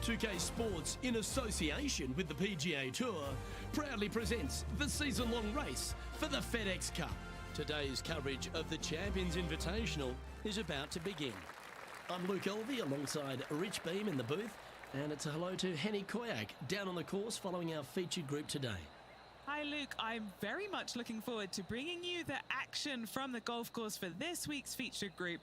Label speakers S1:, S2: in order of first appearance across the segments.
S1: 2K Sports, in association with the PGA Tour, proudly presents the season-long race for the FedEx Cup. Today's coverage of the Champions Invitational is about to begin. I'm Luke Elvey alongside Rich Beam in the booth, and it's a hello to Henny Koyak down on the course following our featured group today.
S2: Hi Luke, I'm very much looking forward to bringing you the action from the golf course for this week's featured group.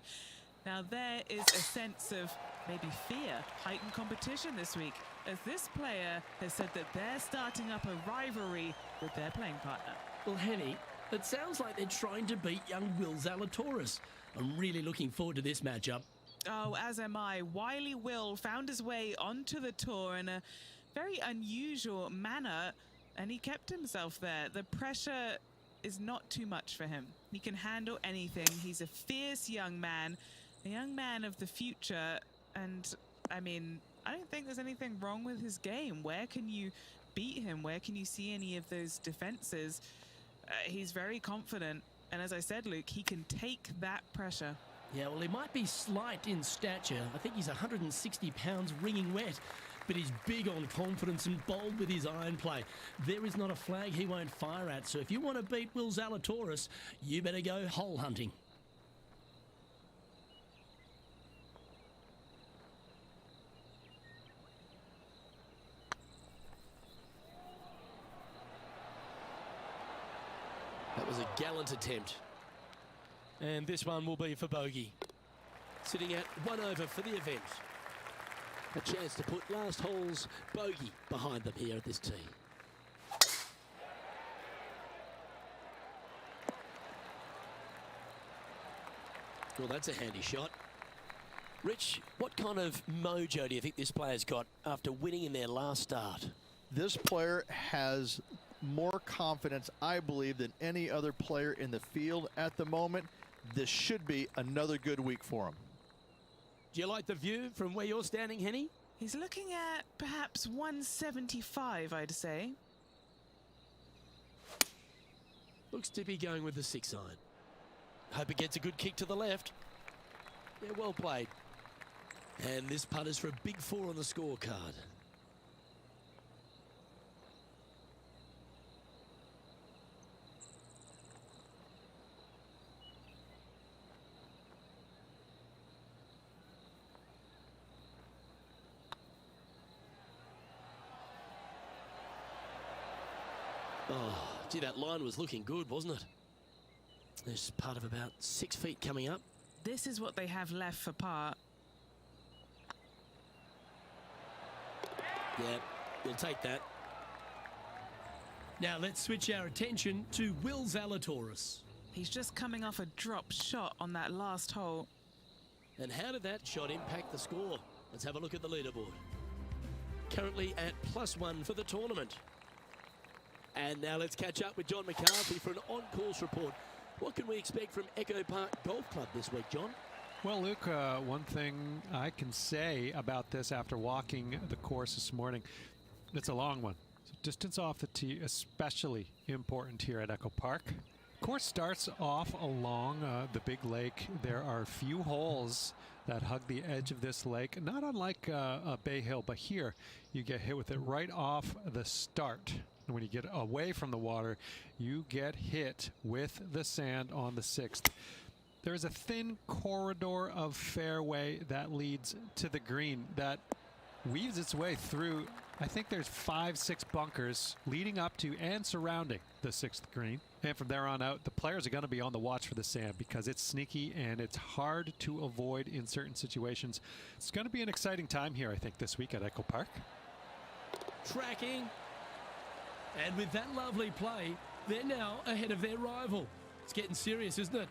S2: Now there is a sense of maybe fear, heightened competition this week, as this player has said that they're starting up a rivalry with their playing partner.
S1: Well, Henny, it sounds like they're trying to beat young Will Zalatoris. I'm really looking forward to this matchup.
S2: Oh, as am I. Wily Will found his way onto the tour in a very unusual manner, and he kept himself there. The pressure is not too much for him. He can handle anything. He's a fierce young man, a young man of the future, and I mean, I don't think there's anything wrong with his game. Where can you beat him? Where can you see any of those defenses? He's very confident, and as I said, Luke, he can take that pressure.
S1: Yeah, well, he might be slight in stature. I think he's 160 pounds wringing wet, but he's big on confidence and bold with his iron play. There is not a flag he won't fire at, so if you want to beat Will Zalatoris, you better go hole hunting. That was a gallant attempt. And this one will be for bogey. Sitting at 1 over for the event. A chance to put last hole's bogey behind them here at this tee. Well, that's a handy shot. Rich, what kind of mojo do you think this player's got after winning in their last start?
S3: This player has more confidence, I believe, than any other player in the field at the moment. This should be another good week for him.
S1: Do you like the view from where you're standing, Henny?
S2: He's looking at perhaps 175, I'd say.
S1: Looks to be going with the 6-iron. Hope it gets a good kick to the left. Yeah, well played. And this putt is for a big 4 on the scorecard. Oh, gee, that line was looking good, wasn't it? There's part of about 6 feet coming up.
S2: This is what they have left for par.
S1: Yeah, we'll take that. Now let's switch our attention to Will Zalatoris.
S2: He's just coming off a drop shot on that last hole.
S1: And how did that shot impact the score? Let's have a look at the leaderboard. Currently at +1 for the tournament. And now let's catch up with John McCarthy for an on-course report. What can we expect from Echo Park Golf Club this week, John?
S4: Well, Luke, one thing I can say about this after walking the course this morning, it's a long one. So distance off the tee, especially important here at Echo Park. Course starts off along the big lake. There are few holes that hug the edge of this lake, not unlike a Bay Hill, but here you get hit with it right off the start. And when you get away from the water, you get hit with the sand on the 6th. There's a thin corridor of fairway that leads to the green that weaves its way through. I think there's 5-6 bunkers leading up to and surrounding the 6th green. And from there on out, the players are going to be on the watch for the sand because it's sneaky and it's hard to avoid in certain situations. It's going to be an exciting time here, I think, this week at Echo Park.
S1: Tracking. And with that lovely play, they're now ahead of their rival. It's getting serious, isn't it?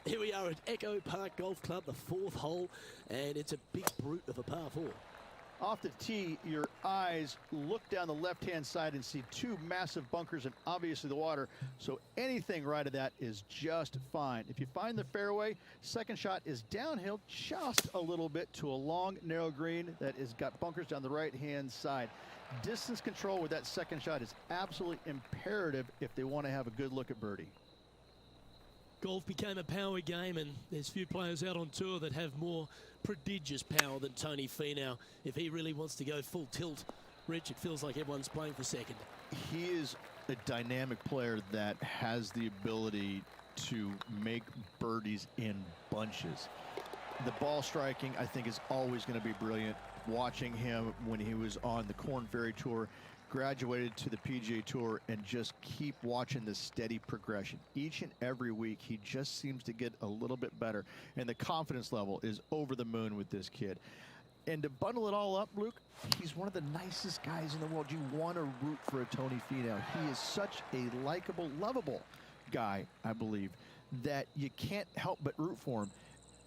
S1: Here we are at Echo Park Golf Club, the 4th hole, and it's a big brute of a par 4.
S3: Off the tee, your eyes look down the left-hand side and see 2 massive bunkers and obviously the water. So anything right of that is just fine. If you find the fairway, second shot is downhill just a little bit to a long, narrow green that has got bunkers down the right-hand side. Distance control with that second shot is absolutely imperative if they want to have a good look at birdie.
S1: Golf became a power game, and there's few players out on tour that have more prodigious power than Tony Finau. If he really wants to go full tilt, Rich, it feels like everyone's playing for second.
S3: He is a dynamic player that has the ability to make birdies in bunches. The ball striking, I think, is always going to be brilliant. Watching him when he was on the Korn Ferry Tour, graduated to the PGA Tour, and just keep watching the steady progression. Each and every week, he just seems to get a little bit better, and the confidence level is over the moon with this kid. And to bundle it all up, Luke, he's one of the nicest guys in the world. You want to root for a Tony Finau. He is such a likable, lovable guy, I believe, that you can't help but root for him.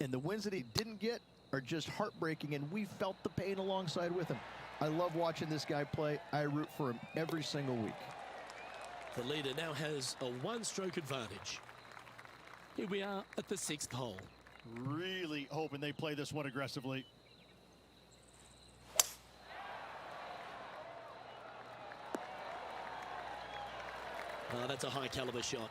S3: And the wins that he didn't get are just heartbreaking, and we felt the pain alongside with him. I love watching this guy play. I root for him every single week.
S1: The leader now has a one-stroke advantage. Here we are at the 6th hole.
S3: Really hoping they play this one aggressively.
S1: Oh, that's a high-caliber shot.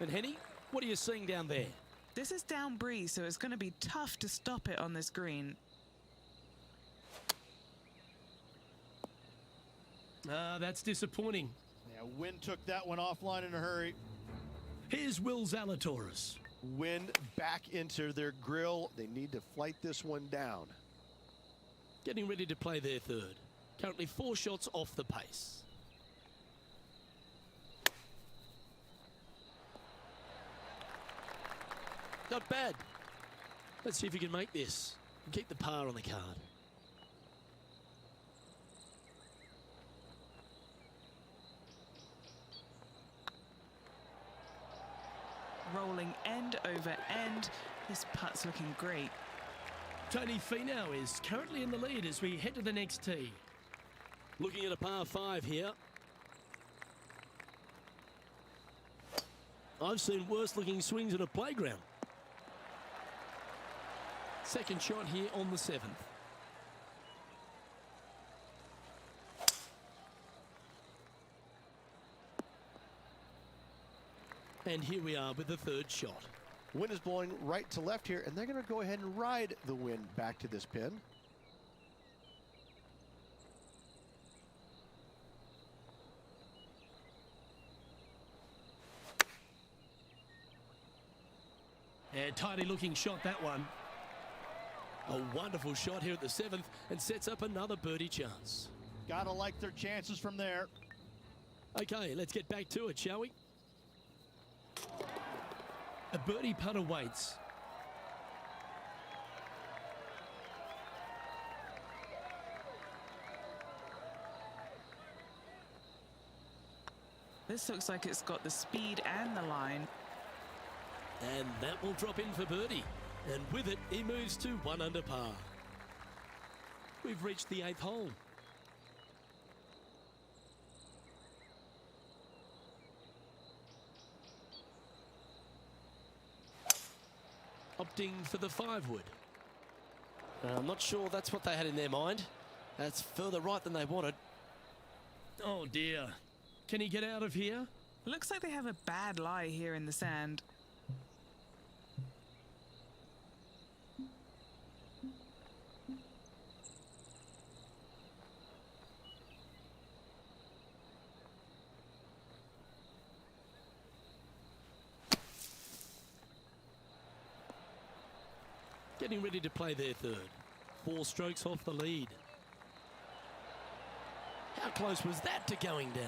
S1: And Henny, what are you seeing down there?
S2: This is down breeze, so it's going to be tough to stop it on this green.
S1: That's disappointing.
S3: Yeah, Wind took that one offline in a hurry.
S1: Here's Will Zalatoris.
S5: Wind back into their grill. They need to flight this one down.
S1: Getting ready to play their third. Currently 4 shots off the pace. Not bad. Let's see if he can make this and keep the par on the card.
S2: Rolling end over end. This putt's looking great.
S1: Tony Finau is currently in the lead as we head to the next tee. Looking at a par 5 here. I've seen worse looking swings at a playground. Second shot here on the 7th. And here we are with the third shot.
S5: Wind is blowing right to left here, and they're going to go ahead and ride the wind back to this pin.
S1: And tidy looking shot, that one. A wonderful shot here at the 7th and sets up another birdie chance.
S3: Gotta like their chances from there.
S1: Okay, let's get back to it, shall we? A birdie putt awaits.
S2: This looks like it's got the speed and the line.
S1: And that will drop in for birdie. And with it, he moves to 1 under par. We've reached the 8th hole. Opting for the 5-wood. I'm not sure that's what they had in their mind. That's further right than they wanted. Oh dear. Can he get out of here?
S2: Looks like they have a bad lie here in the sand.
S1: Getting ready to play their third. 4 strokes off the lead. How close was that to going down?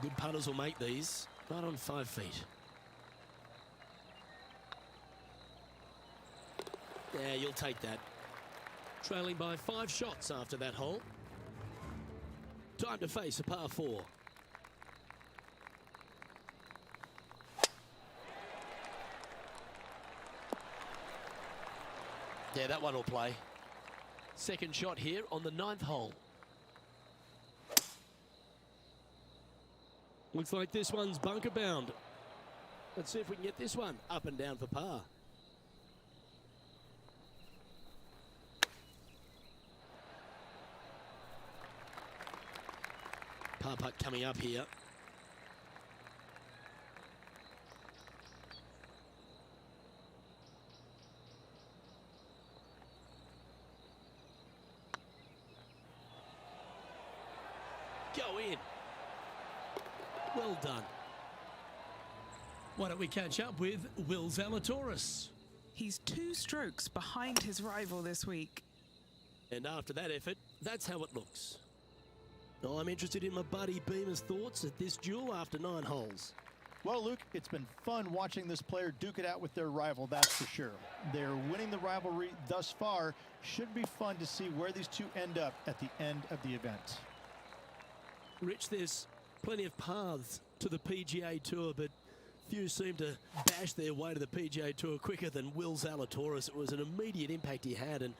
S1: Good putters will make these. Right on 5 feet. Yeah, you'll take that. Trailing by 5 shots after that hole. Time to face a par 4. Yeah, that one will play. Second shot here on the 9th hole. Looks like this one's bunker bound. Let's see if we can get this one up and down for par. Par putt coming up here. Well done. Why don't we catch up with Will Zalatoris?
S2: He's 2 strokes behind his rival this week.
S1: And after that effort, that's how it looks. I'm interested in my buddy Beamer's thoughts at this duel after 9 holes.
S3: Well, Luke, it's been fun watching this player duke it out with their rival, that's for sure. They're winning the rivalry thus far. Should be fun to see where these two end up at the end of the event.
S1: Rich, there's plenty of paths to the PGA Tour, but few seem to bash their way to the PGA Tour quicker than Will Zalatoris. It was an immediate impact he had, and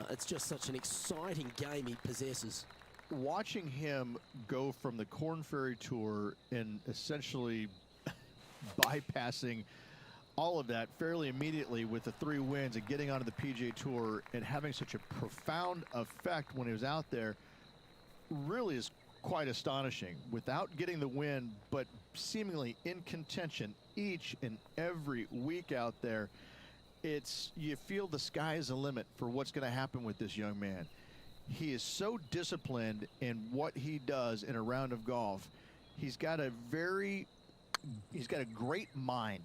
S1: it's just such an exciting game he possesses.
S3: Watching him go from the Korn Ferry Tour and essentially bypassing all of that fairly immediately with the 3 wins and getting onto the PGA Tour and having such a profound effect when he was out there really is quite astonishing. Without getting the win, but seemingly in contention each and every week out there, you feel the sky is the limit for what's going to happen with this young man. He is so disciplined in what he does in a round of golf. He's got a great mind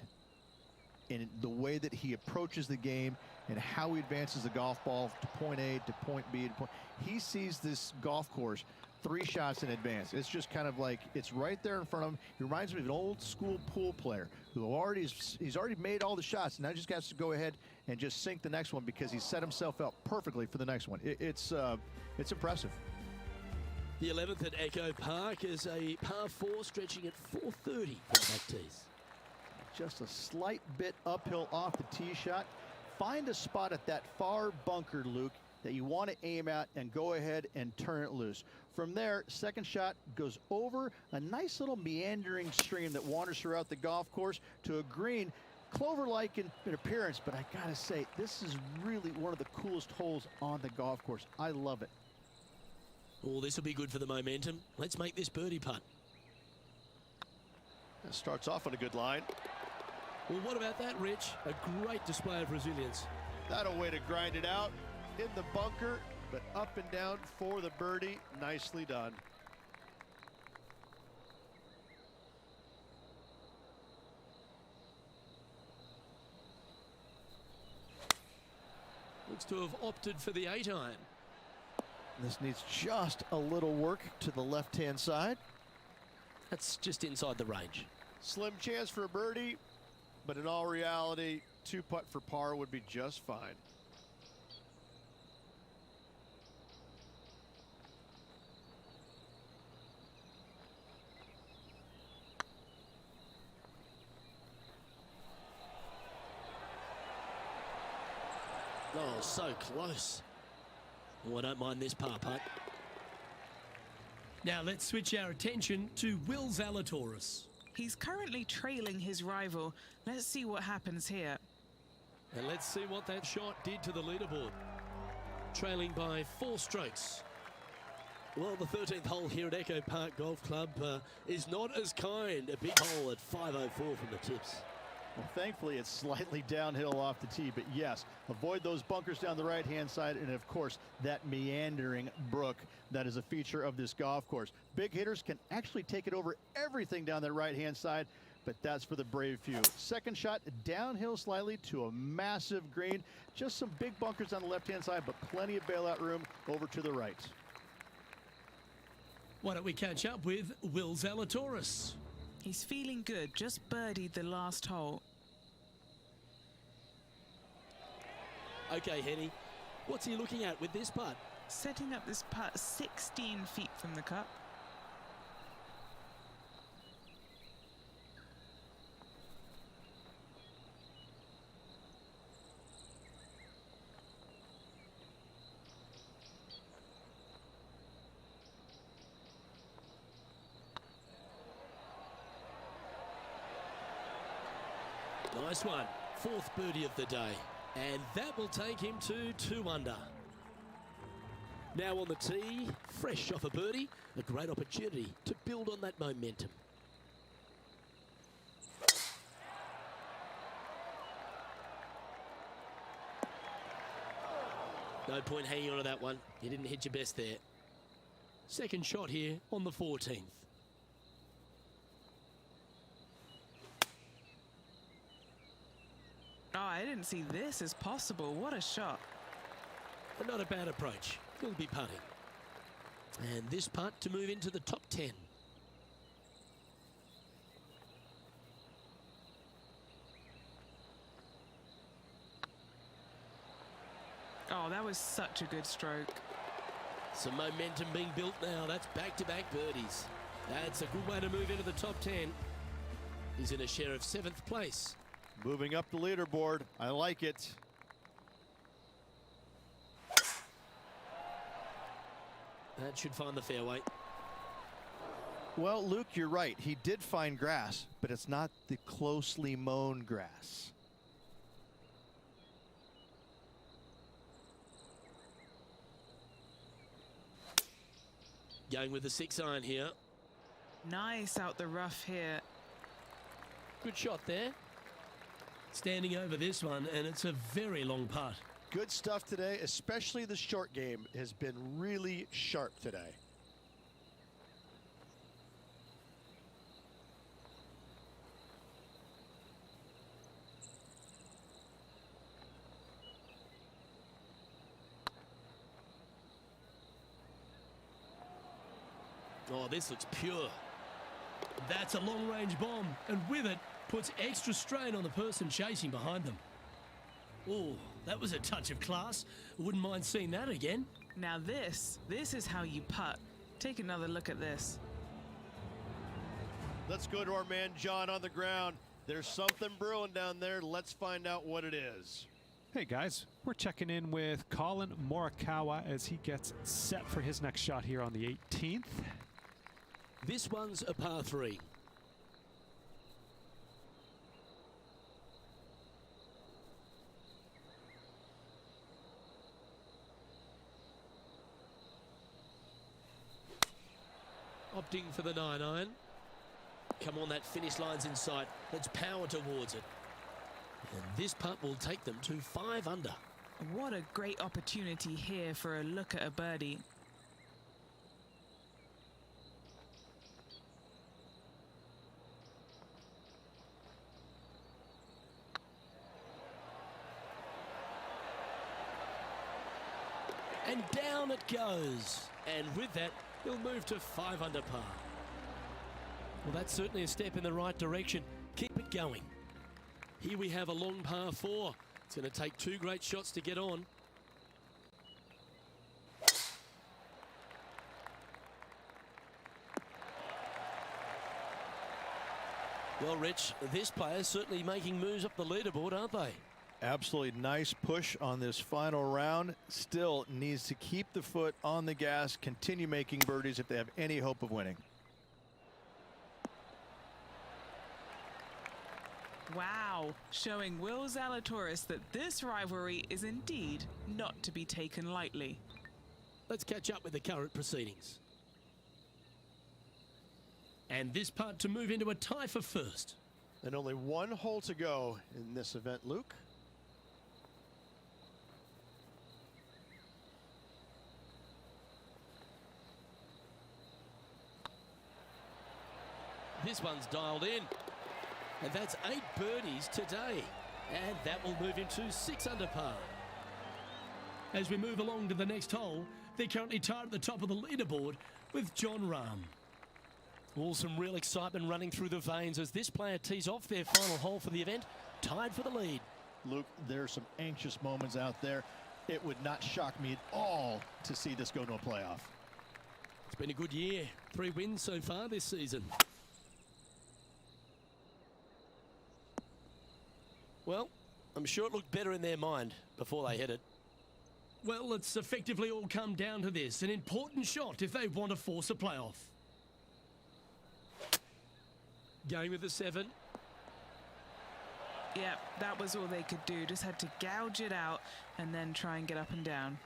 S3: in the way that he approaches the game and how he advances the golf ball to point A to point B to point. He sees this golf course 3 shots in advance. It's just kind of like it's right there in front of him. He reminds me of an old school pool player who he's already made all the shots. Now he just has to go ahead and just sink the next one because he set himself up perfectly for the next one. It's impressive.
S1: The 11th at Echo Park is a par 4 stretching at 430 from back tees.
S3: Just a slight bit uphill off the tee shot. Find a spot at that far bunker, Luke, that you want to aim at and go ahead and turn it loose. From there, second shot goes over a nice little meandering stream that wanders throughout the golf course to a green, clover-like in appearance, but I gotta say, this is really one of the coolest holes on the golf course. I love it.
S1: Oh, this will be good for the momentum. Let's make this birdie putt.
S5: That starts off on a good line.
S1: Well, what about that, Rich? A great display of resilience.
S5: That a way to grind it out in the bunker, but up and down for the birdie. Nicely done.
S1: Looks to have opted for the 8-iron.
S5: This needs just a little work to the left-hand side.
S1: That's just inside the range.
S5: Slim chance for a birdie, but in all reality, 2-putt for par would be just fine.
S1: Oh, so close. Oh, I don't mind this par putt. Now let's switch our attention to Will Zalatoris.
S2: He's currently trailing his rival. Let's see what happens here.
S1: And let's see what that shot did to the leaderboard. Trailing by 4 strokes. Well, the 13th hole here at Echo Park Golf Club is not as kind. A big hole at 504 from the tips.
S3: Well, thankfully, it's slightly downhill off the tee, but yes, avoid those bunkers down the right-hand side, and of course, that meandering brook that is a feature of this golf course. Big hitters can actually take it over everything down that right-hand side, but that's for the brave few. Second shot downhill slightly to a massive green. Just some big bunkers on the left-hand side, but plenty of bailout room over to the right.
S1: Why don't we catch up with Will Zalatoris?
S2: He's feeling good, just birdied the last hole.
S1: Okay, Henny, what's he looking at with this putt?
S2: Setting up this putt 16 feet from the cup.
S1: Nice one. 4th birdie of the day. And that will take him to 2 under. Now on the tee, fresh off a birdie, a great opportunity to build on that momentum. No point hanging on to that one. You didn't hit your best there. Second shot here on the 14th.
S2: Oh, I didn't see this as possible. What a shot.
S1: But not a bad approach. He'll be putting. And this putt to move into the top 10.
S2: Oh, that was such a good stroke.
S1: Some momentum being built now. That's back-to-back birdies. That's a good way to move into the top 10. He's in a share of 7th place.
S5: Moving up the leaderboard. I like it.
S1: That should find the fairway.
S3: Well, Luke, you're right. He did find grass, but it's not the closely mown grass.
S1: Going with the 6-iron here.
S2: Nice out the rough here.
S1: Good shot there. Standing over this one, and it's a very long putt.
S5: Good stuff today, especially the short game has been really sharp today.
S1: Oh, this looks pure. That's a long-range bomb, and with it, puts extra strain on the person chasing behind them. Oh, that was a touch of class. Wouldn't mind seeing that again.
S2: Now this is how you putt. Take another look at this.
S5: Let's go to our man John on the ground. There's something brewing down there. Let's find out what it is.
S4: Hey guys, we're checking in with Colin Morikawa as he gets set for his next shot here on the 18th.
S1: This one's a par 3. Opting for the 9-iron. Come on, that finish line's in sight. Let's power towards it. And this putt will take them to 5 under.
S2: What a great opportunity here for a look at a birdie.
S1: And down it goes. And with that, he'll move to 5 under par. Well, that's certainly a step in the right direction. Keep it going. Here we have a long par 4. It's going to take 2 great shots to get on. Well, Rich, this player's certainly making moves up the leaderboard, aren't they?
S3: Absolutely nice push on this final round. Still needs to keep the foot on the gas, continue making birdies if they have any hope of winning.
S2: Wow, showing Will Zalatoris that this rivalry is indeed not to be taken lightly.
S1: Let's catch up with the current proceedings. And this putt to move into a tie for first.
S5: And only 1 hole to go in this event, Luke.
S1: This one's dialed in. And that's 8 birdies today. And that will move into 6 under par. As we move along to the next hole, they're currently tied at the top of the leaderboard with Jon Rahm. All some real excitement running through the veins as this player tees off their final hole for the event, tied for the lead.
S3: Luke, there are some anxious moments out there. It would not shock me at all to see this go to a playoff.
S1: It's been a good year. 3 wins so far this season. Well, I'm sure it looked better in their mind before they hit it. Well, it's effectively all come down to this. An important shot if they want to force a playoff. Going with the 7.
S2: Yeah, that was all they could do. Just had to gouge it out and then try and get up and down.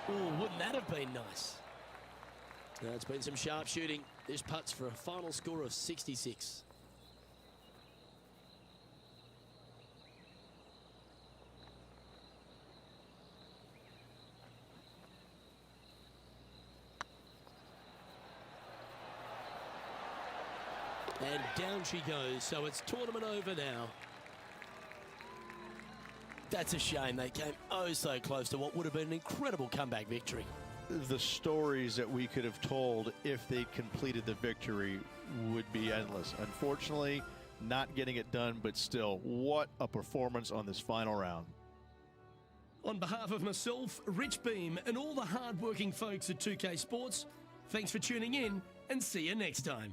S1: Oh, wouldn't that have been nice? No, it's been some sharp shooting. This putt's for a final score of 66. And down she goes, so it's tournament over now. That's a shame. They came oh so close to what would have been an incredible comeback victory.
S5: The stories that we could have told if they completed the victory would be endless. Unfortunately, not getting it done, but still, what a performance on this final round.
S1: On behalf of myself, Rich Beem, and all the hard-working folks at 2K Sports, thanks for tuning in and see you next time.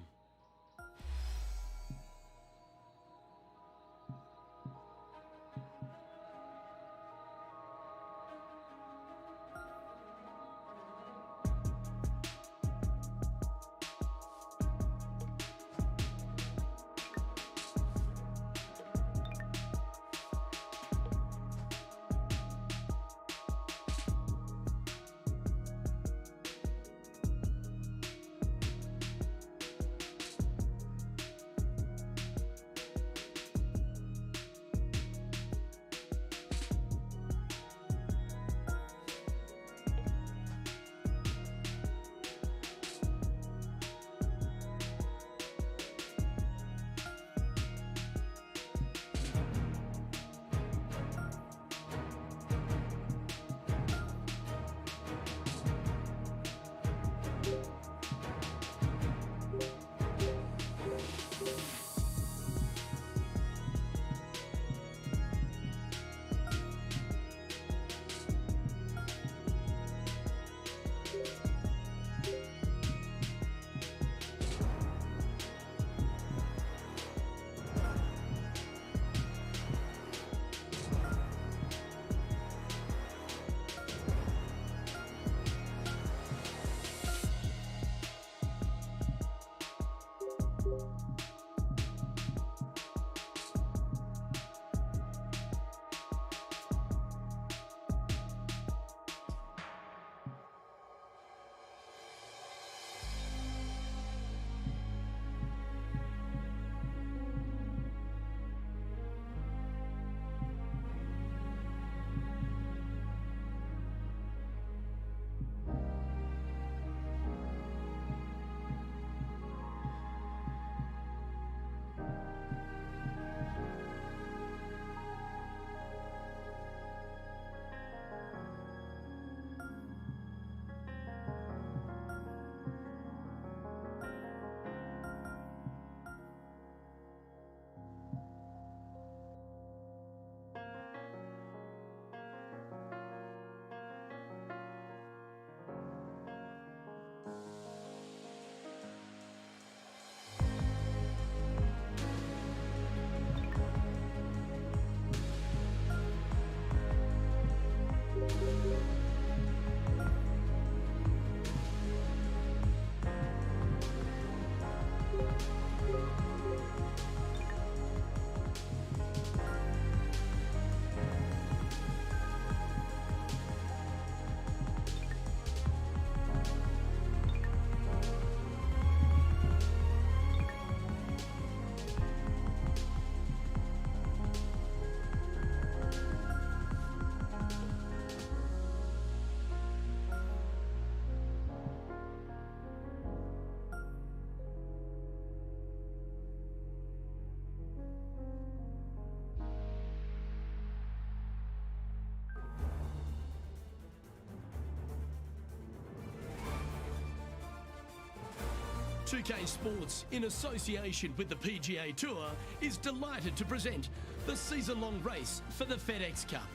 S1: .2K Sports, in association with the PGA Tour, is delighted to present the season-long race for the FedEx Cup.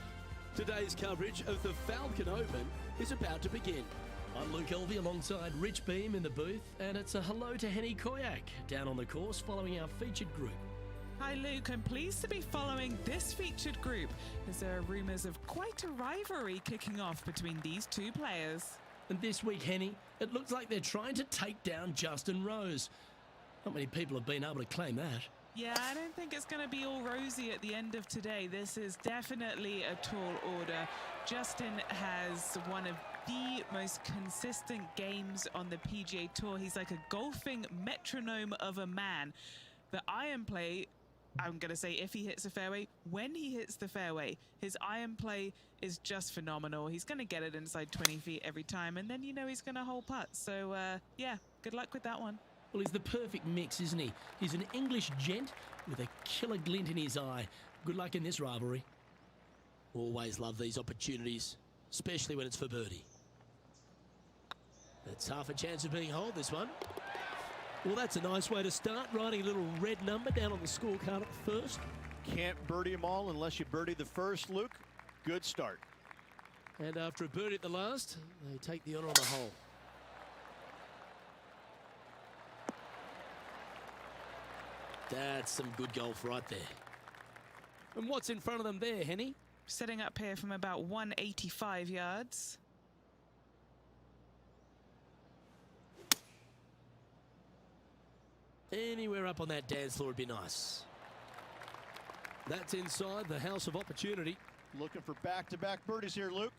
S1: Today's coverage of the Falcon Open is about to begin. I'm Luke Elvey alongside Rich Beem in the booth, and it's a hello to Henny Koyak down on the course following our featured group.
S2: Hi Luke, I'm pleased to be following this featured group as there are rumours of quite a rivalry kicking off between these two players.
S1: And this week, Henny, it looks like they're trying to take down Justin Rose. Not many people have been able to claim that.
S2: Yeah, I don't think it's going to be all rosy at the end of today. This is definitely a tall order. Justin has one of the most consistent games on the PGA Tour. He's like a golfing metronome of a man. The iron play, I'm going to say if he hits the fairway, when he hits the fairway, his iron play is just phenomenal. He's going to get it inside 20 feet every time, and then you know he's going to hole putt. So, yeah, good luck with that one.
S1: Well, he's the perfect mix, isn't he? He's an English gent with a killer glint in his eye. Good luck in this rivalry. Always love these opportunities, especially when it's for birdie. It's half a chance of being holed, this one. Well, that's a nice way to start, writing a little red number down on the scorecard at the first.
S5: Can't birdie them all unless you birdie the first, Luke. Good start.
S1: And after a birdie at the last, they take the honour on the hole. That's some good golf right there. And what's in front of them there, Henny?
S2: Setting up here from about 185 yards.
S1: Anywhere up on that dance floor would be nice. That's inside the house of opportunity.
S3: Looking for back-to-back birdies here, Luke.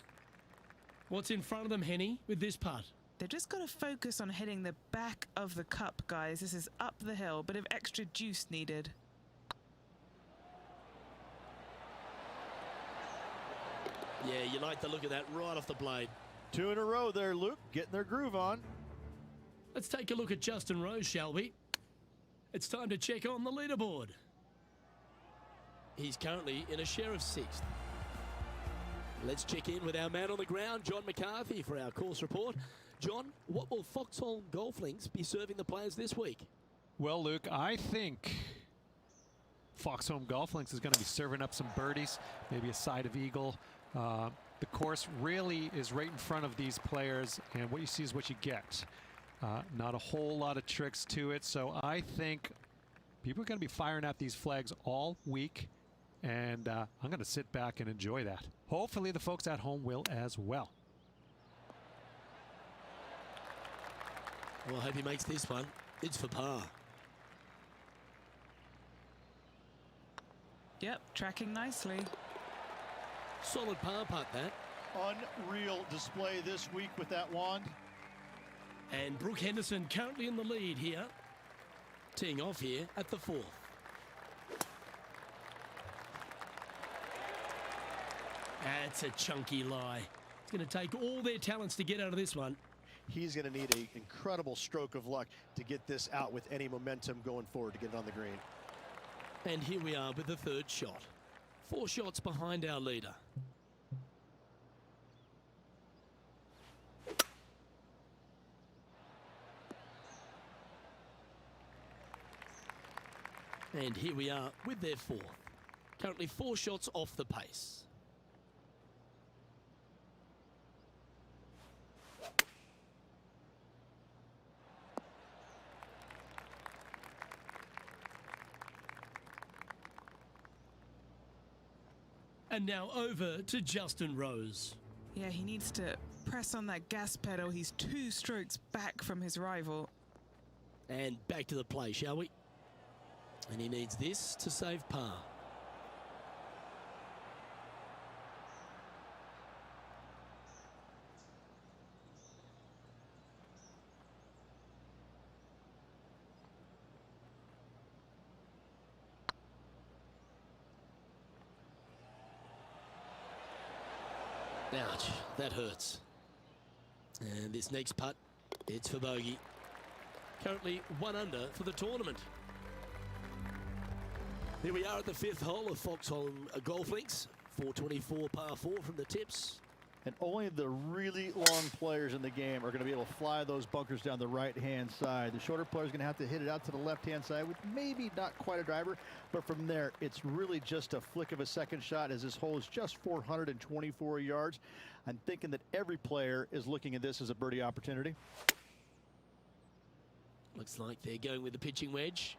S1: What's in front of them, Henny, with this putt?
S2: They've just got to focus on hitting the back of the cup, guys. This is up the hill, bit of extra juice needed.
S1: Yeah, you like the look of that right off the blade.
S5: 2 in a row there, Luke. Getting their groove on.
S1: Let's take a look at Justin Rose, shall we? It's time to check on the leaderboard. He's currently in a share of 6th. Let's check in with our man on the ground, John McCarthy, for our course report. John, what will Foxholm Golf Links be serving the players this week?
S4: Well, Luke, I think Foxholm Golf Links is going to be serving up some birdies, maybe a side of eagle. The course really is right in front of these players, and what you see is what you get. Not a whole lot of tricks to it, so I think people are going to be firing at these flags all week, and I'm going to sit back and enjoy that. Hopefully the folks at home will as well.
S1: Well, I hope he makes this one. It's for par.
S2: Yep, tracking nicely.
S1: Solid par putt, that.
S3: Unreal display this week with that wand.
S1: And Brooke Henderson currently in the lead here. Teeing off here at the 4th. That's a chunky lie. It's going to take all their talents to get out of this one.
S5: He's going to need an incredible stroke of luck to get this out with any momentum going forward to get it on the green.
S1: And here we are with the 3rd shot. 4 shots behind our leader. And here we are with their 4th. Currently 4 shots off the pace. And now over to Justin Rose.
S2: Yeah, he needs to press on that gas pedal. He's 2 strokes back from his rival.
S1: And back to the play, shall we? And he needs this to save par. Ouch, that hurts. And this next putt, it's for bogey. Currently 1 under for the tournament. Here we are at the 5th hole of Foxholm Golf Links. 424 par 4 from the tips.
S3: And only the really long players in the game are going to be able to fly those bunkers down the right-hand side. The shorter players are going to have to hit it out to the left-hand side with maybe not quite a driver, but from there, it's really just a flick of a second shot as this hole is just 424 yards. I'm thinking that every player is looking at this as a birdie opportunity.
S1: Looks like they're going with the pitching wedge.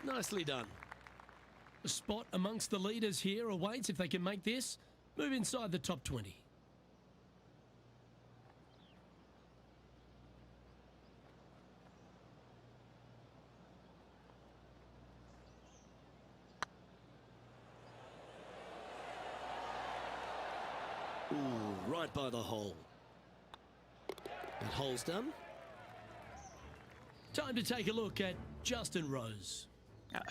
S1: Nicely done. A spot amongst the leaders here awaits if they can make this. Move inside the top 20. Ooh, right by the hole. That hole's done. Time to take a look at Justin Rose.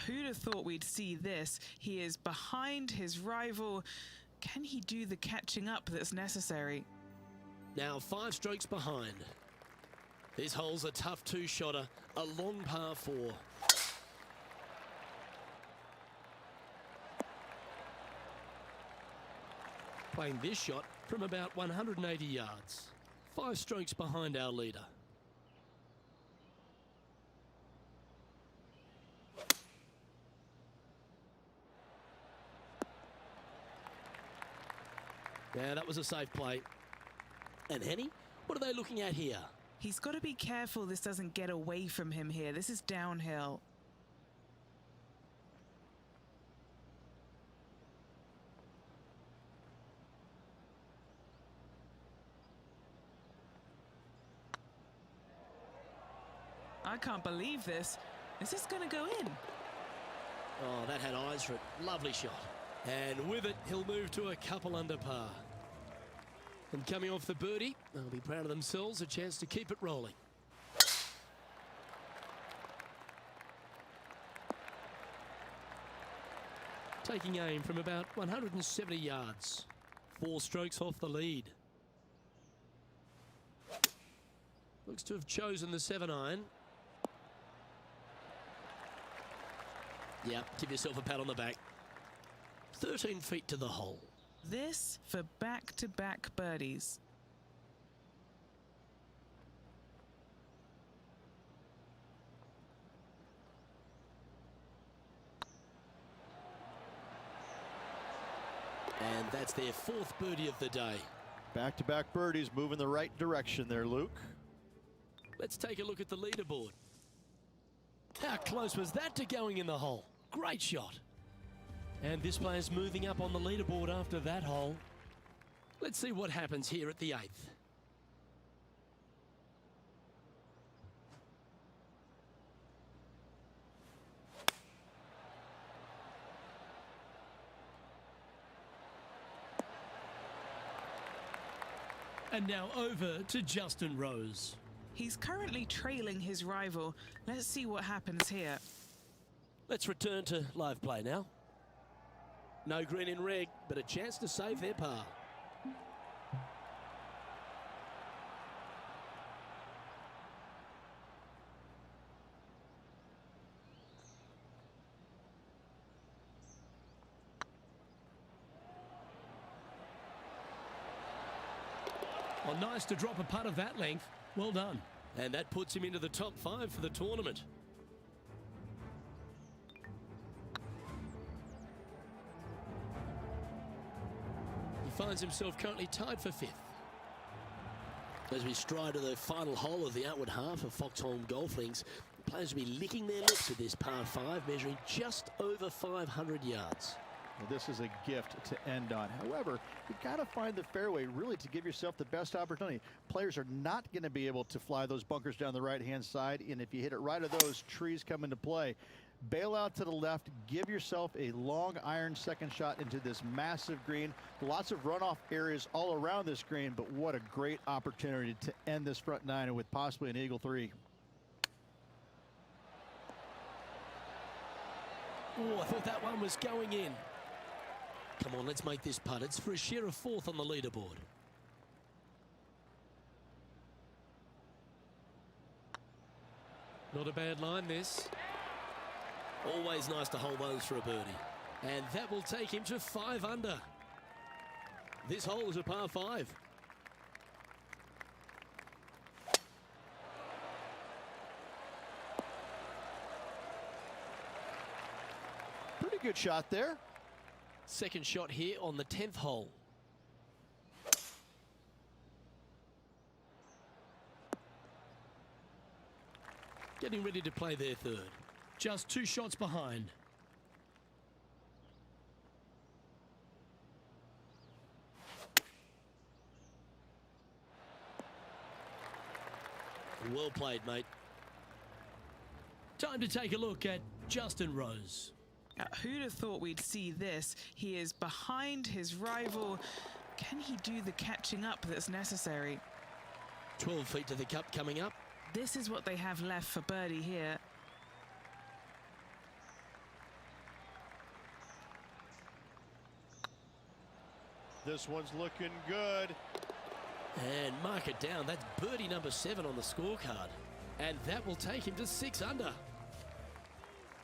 S2: Who'd have thought we'd see this? He is behind his rival. Can he do the catching up that's necessary?
S1: Now 5 strokes behind. This hole's a tough 2-shotter, a long par 4. Playing this shot from about 180 yards. 5 strokes behind our leader. Yeah, that was a safe play. And Henny, what are they looking at here?
S2: He's got to be careful this doesn't get away from him here. This is downhill. I can't believe this. Is this going to go in?
S1: Oh, that had eyes for it. Lovely shot. And with it, he'll move to a couple under par. And coming off the birdie, they'll be proud of themselves, a chance to keep it rolling. Taking aim from about 170 yards. 4 strokes off the lead. Looks to have chosen the 7-iron. Yeah, give yourself a pat on the back. 13 feet to the hole.
S2: This for back-to-back birdies.
S1: And that's their 4th birdie of the day.
S5: Back-to-back birdies, moving the right direction there, Luke.
S1: Let's take a look at the leaderboard. How close was that to going in the hole? Great shot. And this player's moving up on the leaderboard after that hole. Let's see what happens here at the 8th. And now over to Justin Rose.
S2: He's currently trailing his rival. Let's see what happens here.
S1: Let's return to live play now. No green in red, but a chance to save their par. Oh, nice to drop a putt of that length. Well done. And that puts him into the top 5 for the tournament. He finds himself currently tied for 5th. As we stride to the final hole of the outward half of Foxholm Golf Links, players will be licking their lips with this par 5, measuring just over 500 yards.
S3: Well, this is a gift to end on. However, you got to find the fairway really to give yourself the best opportunity. Players are not going to be able to fly those bunkers down the right-hand side, and if you hit it right at those, trees come into play. Bail out to the left, give yourself a long iron second shot into this massive green. Lots of runoff areas all around this green, but what a great opportunity to end this front 9 with possibly an eagle 3.
S1: Oh, I thought that one was going in. Come on, let's make this putt. It's for a share of 4th on the leaderboard. Not a bad line, this. Always nice to hold those for a birdie. And that will take him to 5 under. This hole is a par 5.
S3: Pretty good shot there.
S1: Second shot here on the 10th hole. Getting ready to play their 3rd. Just 2 shots behind. Well played, mate. Time to take a look at Justin Rose.
S2: Who'd have thought we'd see this? He is behind his rival. Can he do the catching up that's necessary?
S1: 12 feet to the cup coming up.
S2: This is what they have left for birdie here.
S5: This one's looking good.
S1: And mark it down. That's birdie number 7 on the scorecard. And that will take him to 6 under.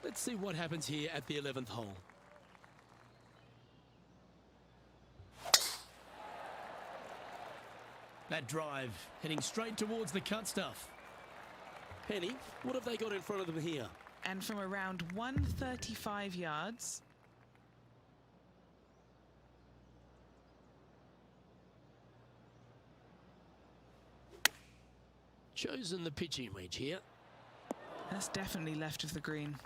S1: Let's see what happens here at the 11th hole. That drive heading straight towards the cut stuff. Penny, what have they got in front of them here?
S2: And from around 135 yards,
S1: Chosen the pitching wedge here.
S2: that's definitely left of the green.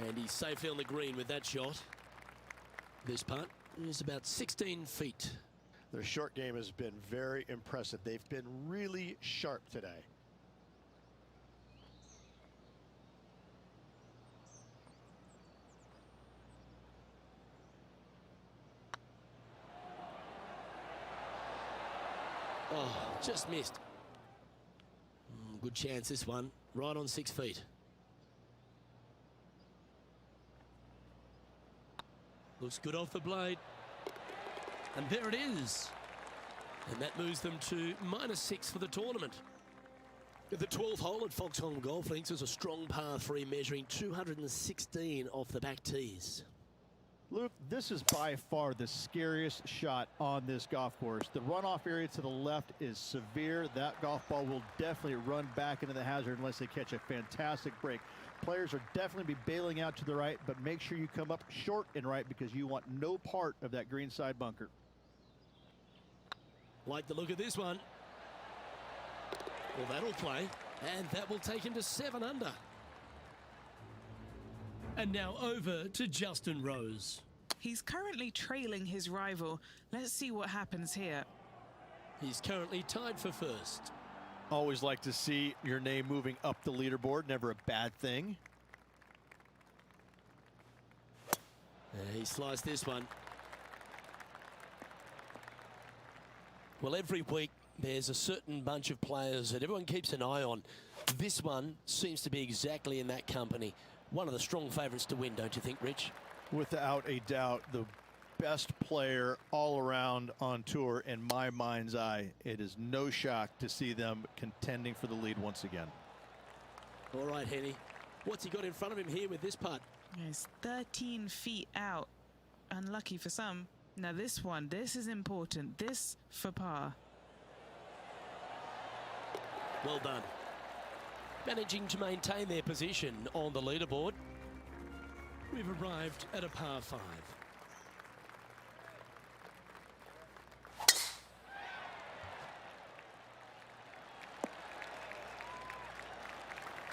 S1: And he's safely on the green with that shot. This putt is about 16 feet.
S5: Their short game has been very impressive. They've been really sharp today.
S1: Oh, just missed. Good chance this one. Right on 6 feet. Looks good off the blade. And there it is. And that moves them to -6 for the tournament. The 12th hole at Foxholm Golf Links is a strong par 3 measuring 216 off the back tees.
S3: Luke, this is by far the scariest shot on this golf course. The runoff area to the left is severe. That golf ball will definitely run back into the hazard unless they catch a fantastic break. Players are definitely be bailing out to the right, but make sure you come up short and right because you want no part of that greenside bunker.
S1: Like the look of this one. Well, that'll play, and that will take him to 7 under. And now over to Justin Rose.
S2: He's currently trailing his rival. Let's see what happens here.
S1: He's currently tied for first.
S5: Always like to see your name moving up the leaderboard. Never a bad thing.
S1: He sliced this one. Well, every week there's a certain bunch of players that everyone keeps an eye on. This one seems to be exactly in that company. One of the strong favourites to win, don't you think, Rich?
S5: Without a doubt, the best player all around on tour in my mind's eye. It is no shock to see them contending for the lead once again.
S1: All right, Henny. What's he got in front of him here with this putt?
S2: He's 13 feet out. Unlucky for some. Now this one, this is important. This for par.
S1: Well done. Managing to maintain their position on the leaderboard. We've arrived at a par 5.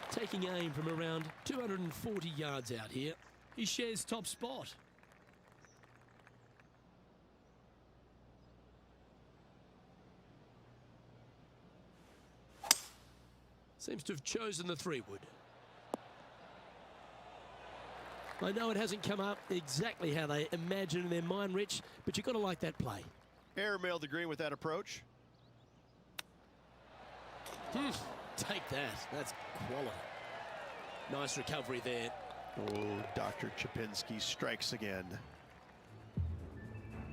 S1: Taking aim from around 240 yards out here, he shares top spot. Seems to have chosen the 3-wood. I know it hasn't come up exactly how they imagine in their mind, Rich, but you've got to like that play.
S5: Airmailed the green with that approach.
S1: Take that. That's quality. Nice recovery there.
S5: Oh, Dr. Chapinski strikes again.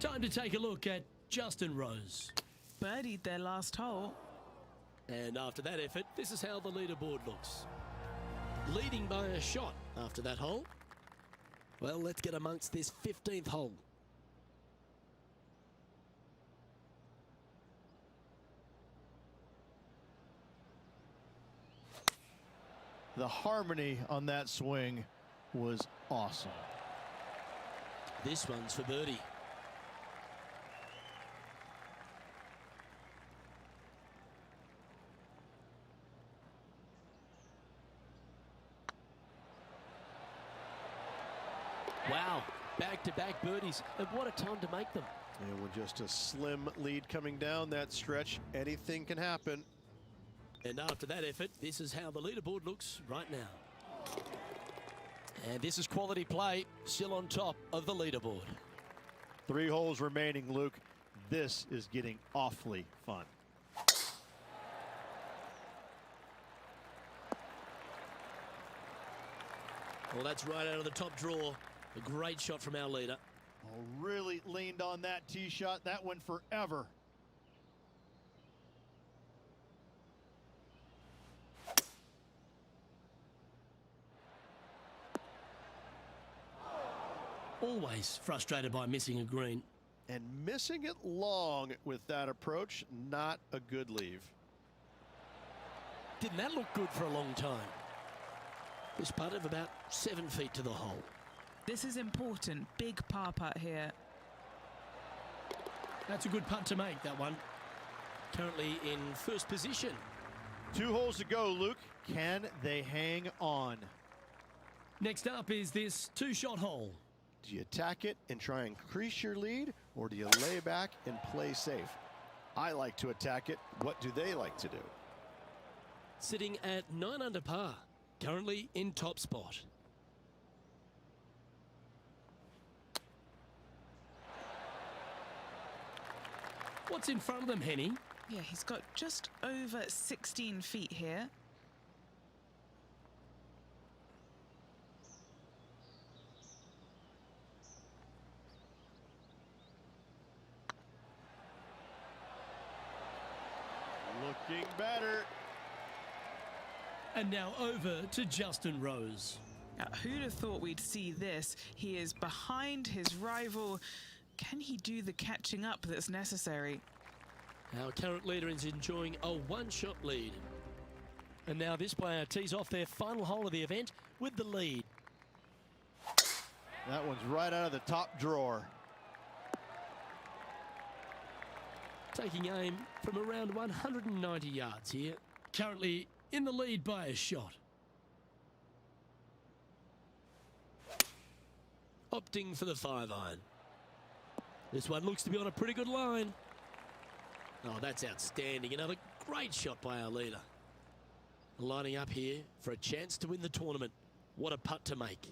S1: Time to take a look at Justin Rose.
S2: Birdied their last hole.
S1: And after that effort, this is how the leaderboard looks. Leading by a shot after that hole. Well, let's get amongst this 15th hole.
S3: The harmony on that swing was awesome.
S1: This one's for birdie. Wow, back-to-back birdies, and what a time to make them.
S5: And with just a slim lead coming down that stretch, anything can happen.
S1: And after that effort, this is how the leaderboard looks right now. And this is quality play, still on top of the leaderboard.
S5: 3 holes remaining, Luke. This is getting awfully fun.
S1: Well, that's right out of the top draw. A great shot from our leader.
S3: Oh, really leaned on that tee shot. That went forever.
S1: always frustrated by missing a green.
S5: And missing it long with that approach, not a good leave.
S1: Didn't that look good for a long time? This putt of about 7 feet to the hole.
S2: This is important. Big par putt here.
S1: That's a good putt to make, that one. Currently in first position.
S5: 2 holes to go, Luke. Can they hang on?
S1: Next up is this 2-shot hole.
S5: Do you attack it and try and increase your lead, or do you lay back and play safe? I like to attack it. What do they like to do?
S1: Sitting at 9 under par. Currently in top spot. What's in front of them, Henny?
S2: Yeah, he's got just over 16 feet here.
S5: Looking better.
S1: And now over to Justin Rose.
S2: Now, who'd have thought we'd see this? He is behind his rival. Can he do the catching up that's necessary?
S1: Our current leader is enjoying a 1-shot lead. And now this player tees off their final hole of the event with the lead.
S5: That one's right out of the top drawer.
S1: Taking aim from around 190 yards here. Currently in the lead by a shot. Opting for the 5-iron. This one looks to be on a pretty good line. Oh, that's outstanding. Another great shot by our leader. Lining up here for a chance to win the tournament. What a putt to make.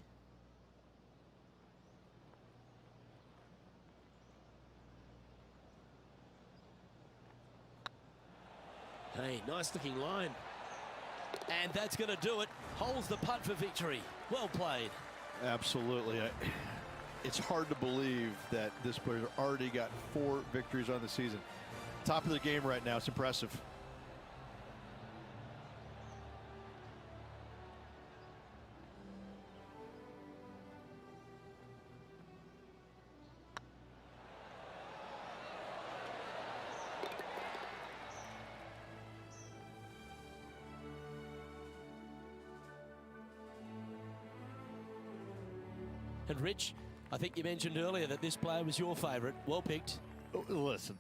S1: Hey, nice looking line. And that's going to do it. Holds the putt for victory. Well played.
S5: Absolutely. It's hard to believe that this player's already got 4 victories on the season. Top of the game right now. It's impressive.
S1: And Rich, I think you mentioned earlier that this player was your favourite. Well picked.
S5: Listen,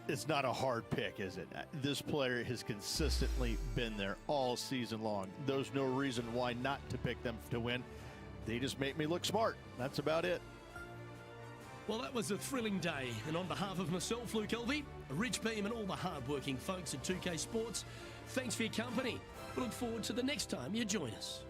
S5: it's not a hard pick, is it? This player has consistently been there all season long. There's no reason why not to pick them to win. They just make me look smart. That's about it.
S1: Well, that was a thrilling day. And on behalf of myself, Luke Elvey, Rich Beam and all the hard-working folks at 2K Sports, thanks for your company. We look forward to the next time you join us.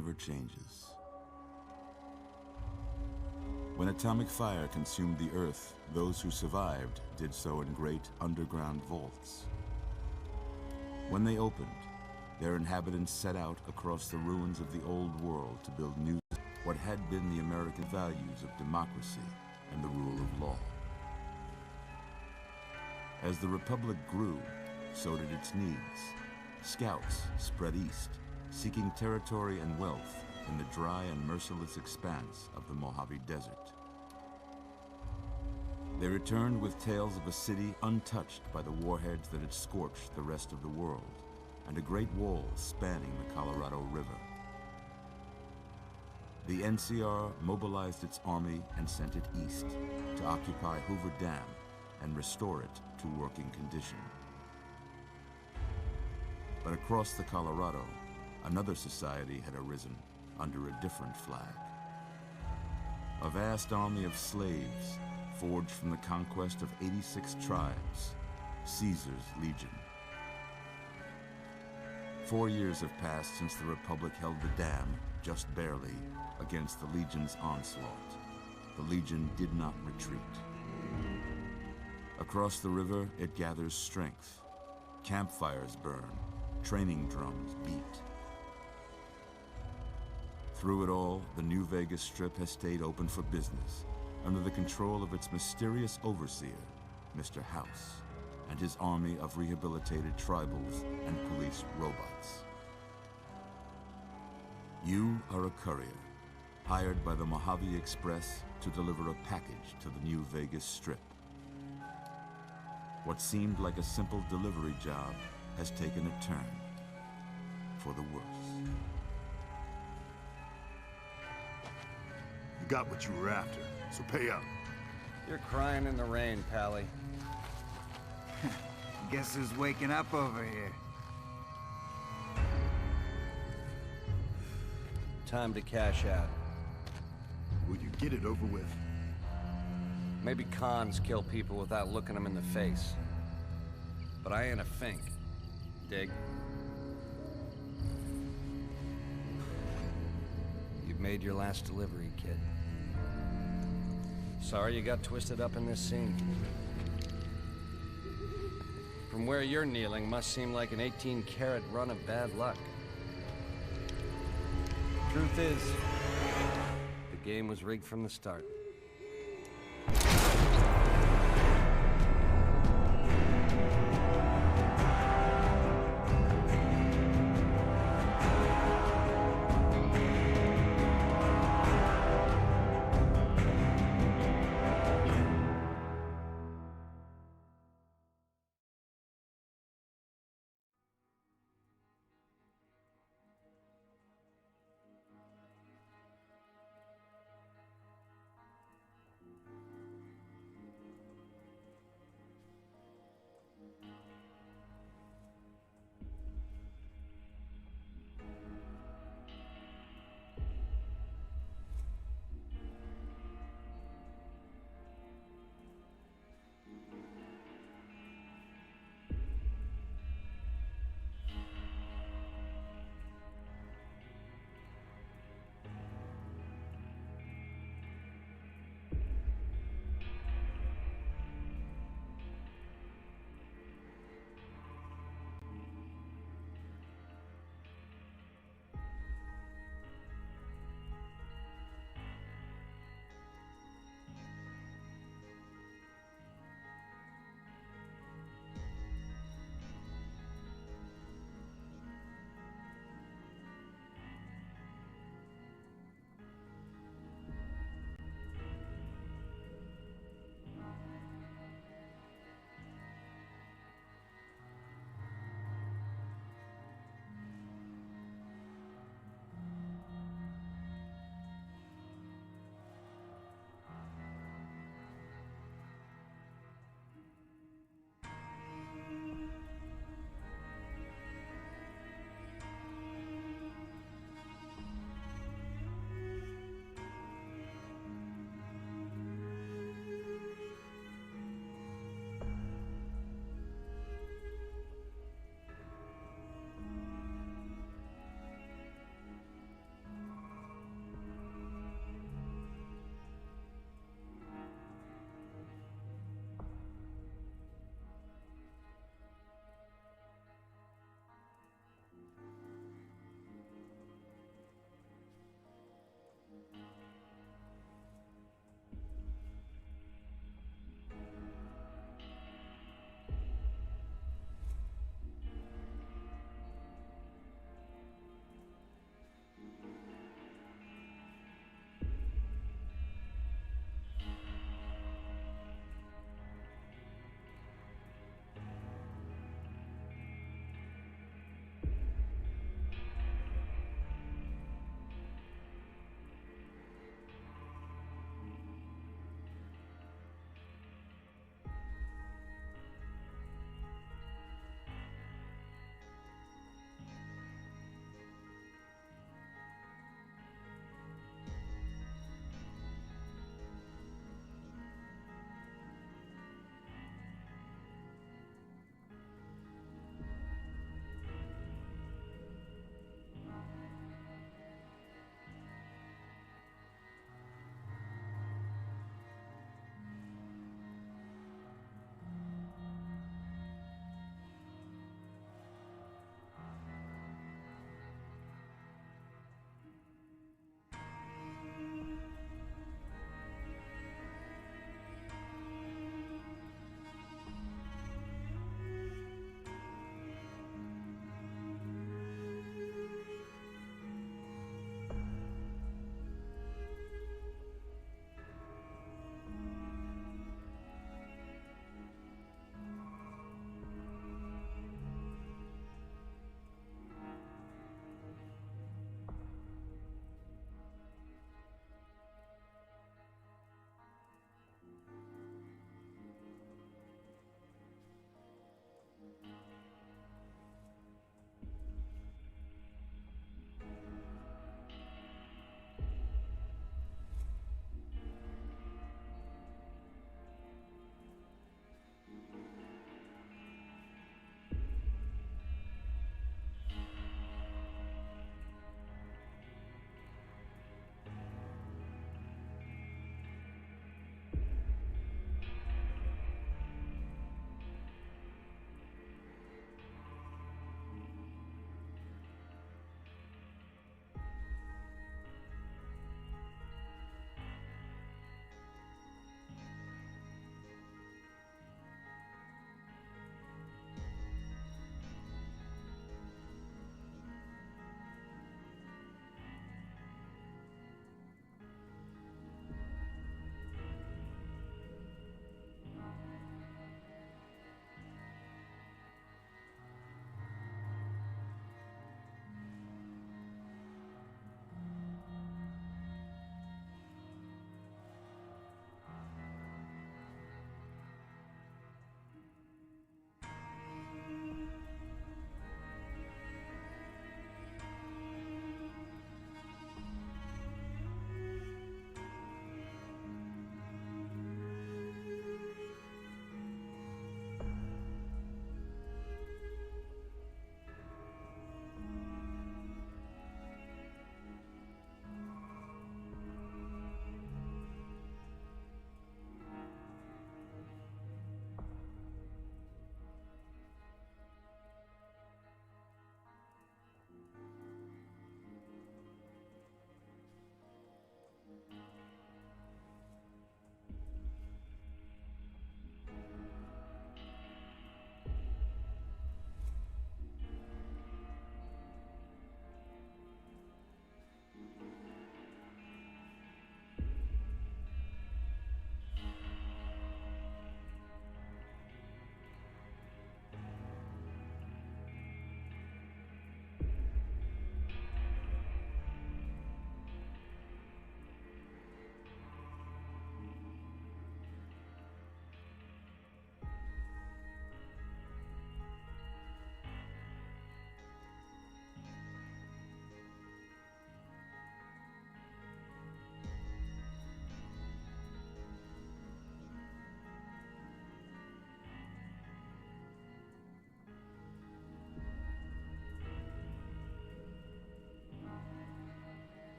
S6: never changes. When atomic fire consumed the Earth, those who survived did so in great underground vaults. When they opened, their inhabitants set out across the ruins of the old world to build new, what had been the American values of democracy and the rule of law. As the Republic grew, so did its needs. Scouts spread east, seeking territory and wealth in the dry and merciless expanse of the Mojave Desert. They returned with tales of a city untouched by the warheads that had scorched the rest of the world, and a great wall spanning the Colorado River. The NCR mobilized its army and sent it east to occupy Hoover Dam and restore it to working condition. But across the Colorado, another society had arisen under a different flag. A vast army of slaves forged from the conquest of 86 tribes, Caesar's Legion. 4 years have passed since the Republic held the dam, just barely, against the Legion's onslaught. The Legion did not retreat. Across the river, it gathers strength. Campfires burn, training drums beat. Through it all, the New Vegas Strip has stayed open for business, under the control of its mysterious overseer, Mr. House, and his army of rehabilitated tribals and police robots. You are a courier, hired by the Mojave Express to deliver a package to the New Vegas Strip. What seemed like a simple delivery job has taken a turn for the worse.
S7: You got what you were after, so pay up.
S8: You're crying in the rain, Pally.
S9: Guess who's waking up over here?
S8: Time to cash out.
S7: Will you get it over with?
S8: Maybe cons kill people without looking them in the face. But I ain't a fink. Dig? You've made your last delivery, kid. Sorry you got twisted up in this scene. From where you're kneeling must seem like an 18-carat run of bad luck. Truth is, the game was rigged from the start.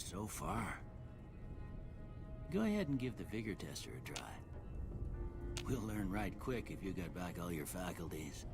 S10: so far. Go ahead and give the vigor tester a try. We'll learn right quick if you got back all your faculties.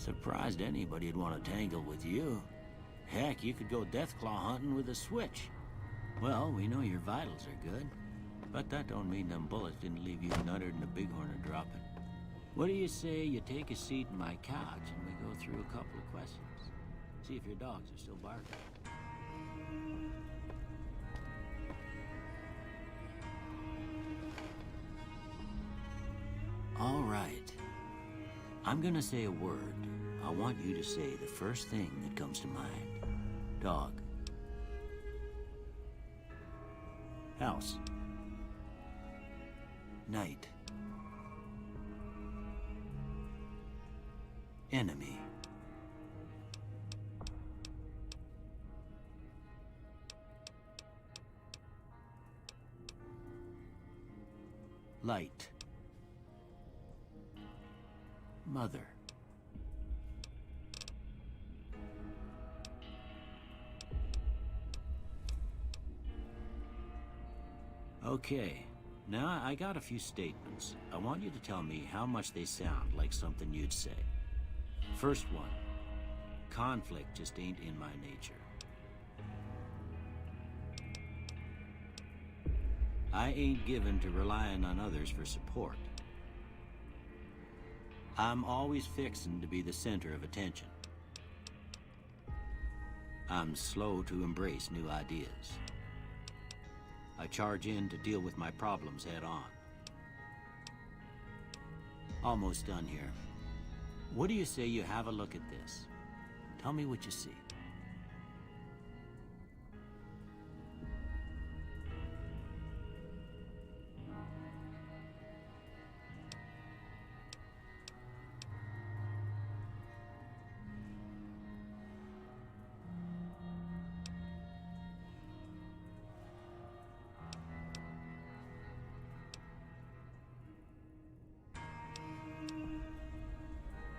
S10: Surprised anybody'd want to tangle with you. Heck, you could go Deathclaw hunting with a switch. Well, we know your vitals are good, but that don't mean them bullets didn't leave you nuttered and the bighorn are dropping. What do you say you take a seat in my couch and we go through a couple of questions? See if your dogs are still barking. All right. I'm gonna say a word. I want you to say the first thing that comes to mind. Dog. House. Night. Enemy. Light. Mother. Okay, now I got a few statements. I want you to tell me how much they sound like something you'd say. First one, conflict just ain't in my nature. I ain't given to relying on others for support. I'm always fixin' to be the center of attention. I'm slow to embrace new ideas. I charge in to deal with my problems head on. Almost done here. What do you say you have a look at this? Tell me what you see.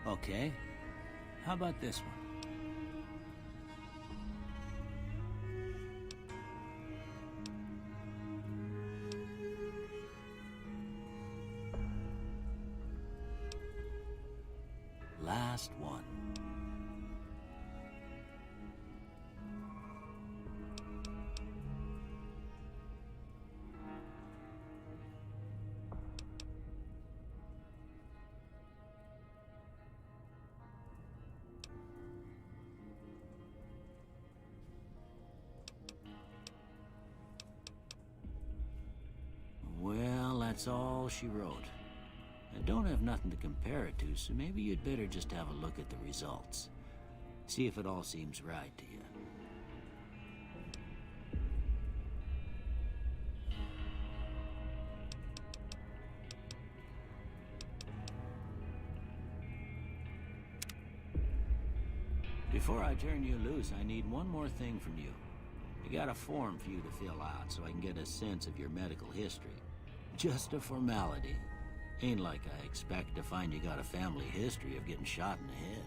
S10: Okay. How about this one? Last one. Well, that's all she wrote. I don't have nothing to compare it to, so maybe you'd better just have a look at the results. See if it all seems right to you. Before I turn you loose, I need one more thing from you. I got a form for you to fill out so I can get a sense of your medical history. Just a formality. Ain't like I expect to find you got a family history of getting shot in the head.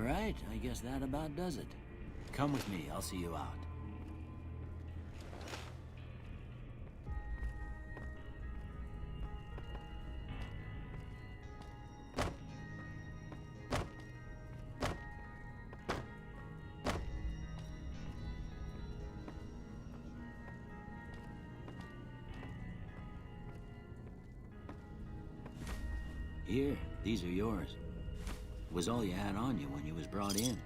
S10: right, I guess that about does it. Come with me, I'll see you out. Here, these are yours. It was all you had on you when you was brought in.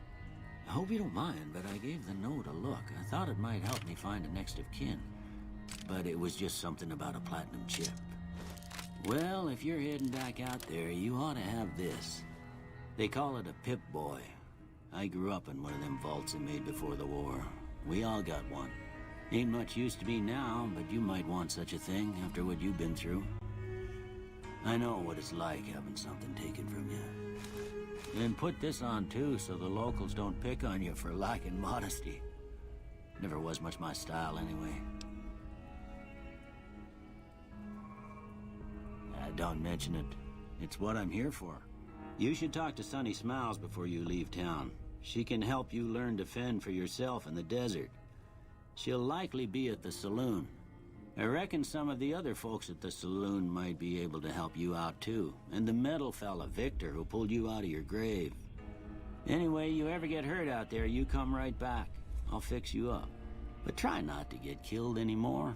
S10: I hope you don't mind, but I gave the note a look. I thought it might help me find a next of kin. But it was just something about a platinum chip. Well, if you're heading back out there, you ought to have this. They call it a Pip-Boy. I grew up in one of them vaults they made before the war. We all got one. Ain't much use to me now, but you might want such a thing after what you've been through. I know what it's like having something taken from you. And put this on too, so the locals don't pick on you for lacking modesty. Never was much my style anyway. Don't mention it. It's what I'm here for. You should talk to Sunny Smiles before you leave town. She can help you learn to fend for yourself in the desert. She'll likely be at the saloon. I reckon some of the other folks at the saloon might be able to help you out too. And the metal fella, Victor, who pulled you out of your grave. Anyway, you ever get hurt out there, you come right back. I'll fix you up. But try not to get killed anymore.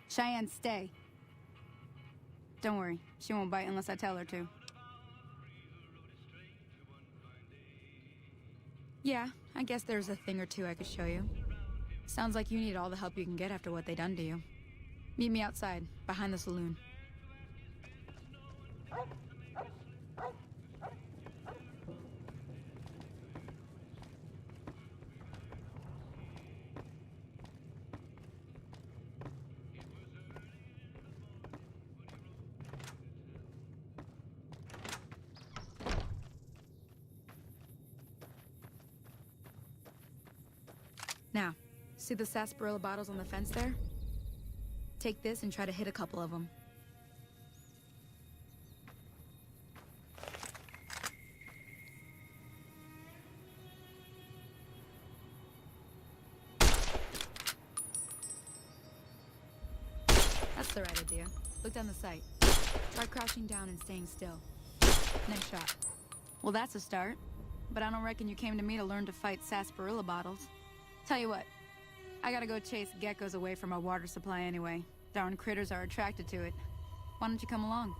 S11: Cheyenne, stay. Don't worry, she won't bite unless I tell her to.
S12: Yeah, I guess there's a thing or two I could show you. Sounds like you need all the help you can get after what they done to you. Meet me outside, behind the saloon. Now, see the sarsaparilla bottles on the fence there? Take this and try to hit a couple of them. That's the right idea. Look down the sight. Try crouching down and staying still. Next shot. Well, that's a start. But I don't reckon you came to me to learn to fight sarsaparilla bottles. Tell you what, I gotta go chase geckos away from our water supply anyway. Darn critters are attracted to it. Why don't you come along?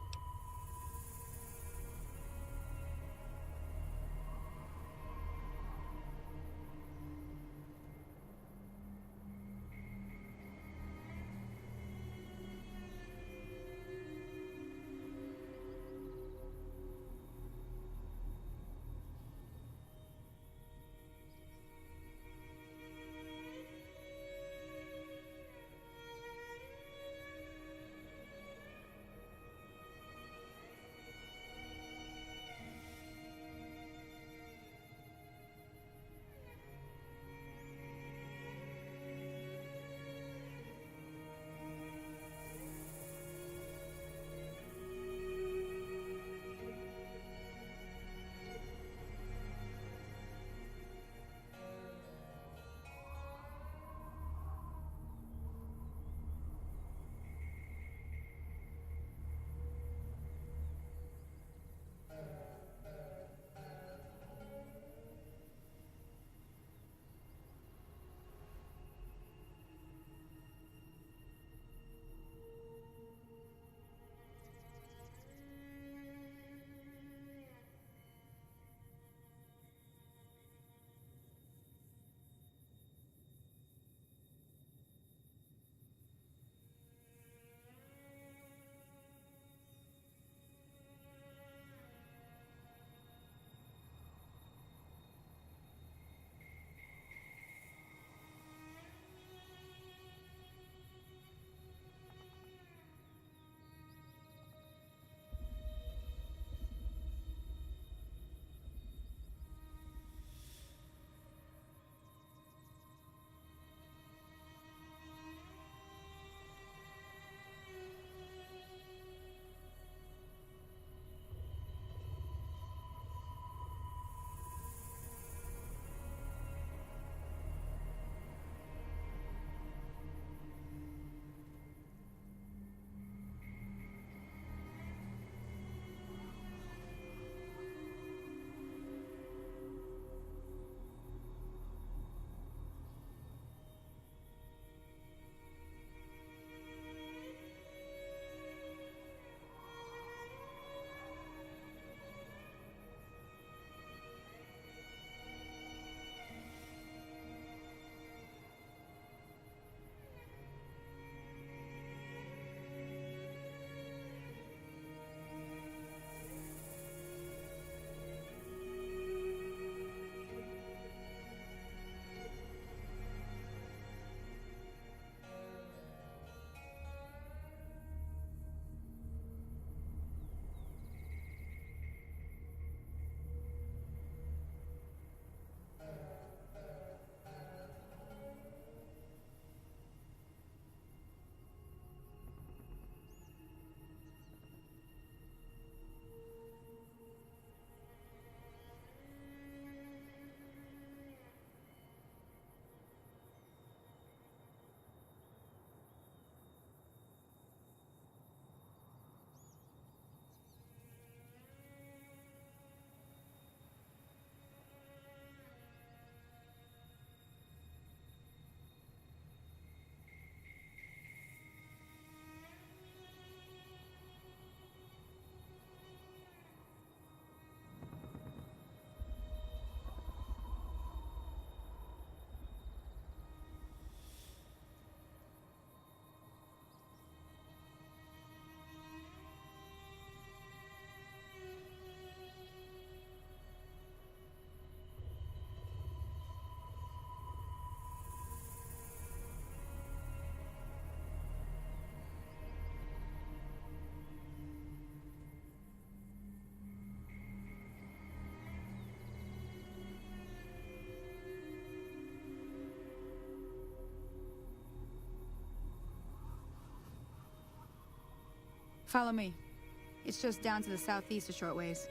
S12: Follow me. It's just down to the southeast a short ways.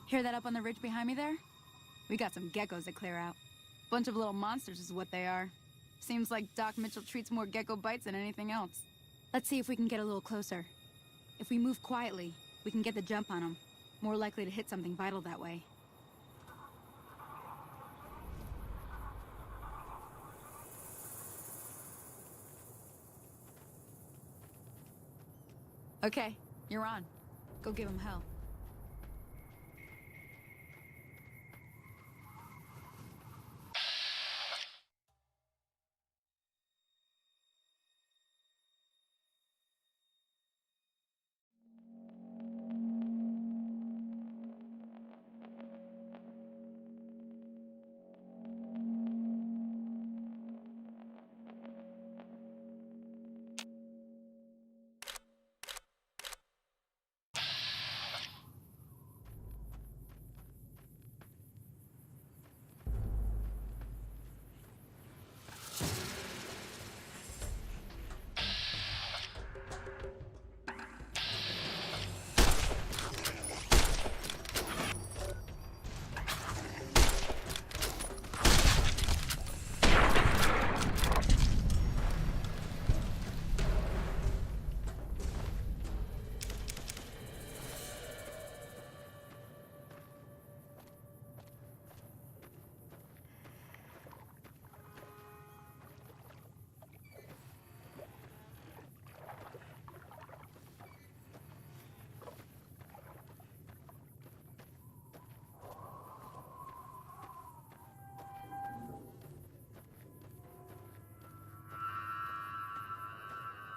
S12: Hear that up on the ridge behind me there? We got some geckos to clear out. Bunch of little monsters is what they are. Seems like Doc Mitchell treats more gecko bites than anything else. Let's see if we can get a little closer. If we move quietly, we can get the jump on them. More likely to hit something vital that way. Okay, you're on. Go give him hell.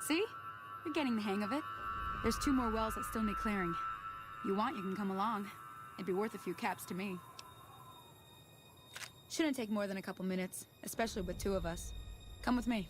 S12: See? You're getting the hang of it. There's 2 more wells that still need clearing. You want, you can come along. It'd be worth a few caps to me. Shouldn't take more than a couple minutes, especially with 2 of us. Come with me.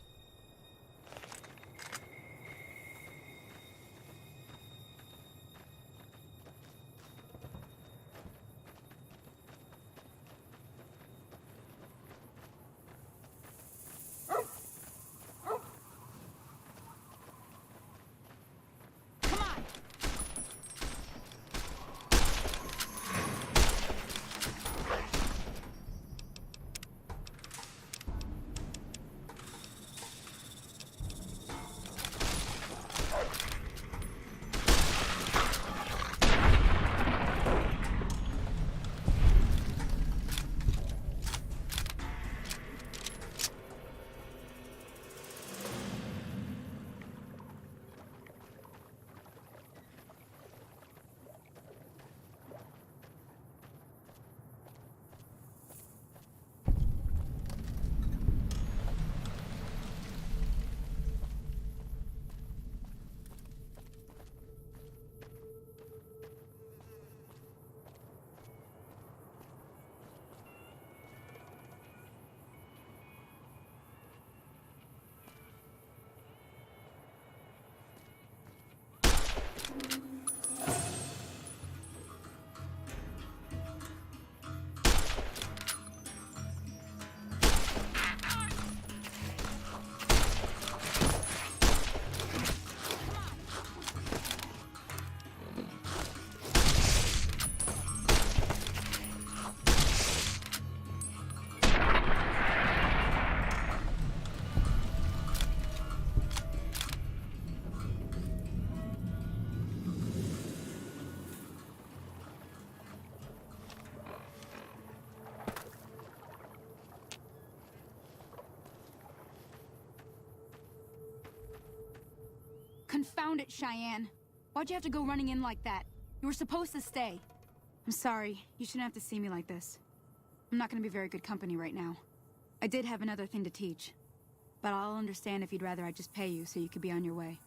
S12: Confound it, Cheyenne. Why'd you have to go running in like that? You were supposed to stay. I'm sorry. You shouldn't have to see me like this. I'm not gonna be very good company right now. I did have another thing to teach. But I'll understand if you'd rather I just pay you so you could be on your way.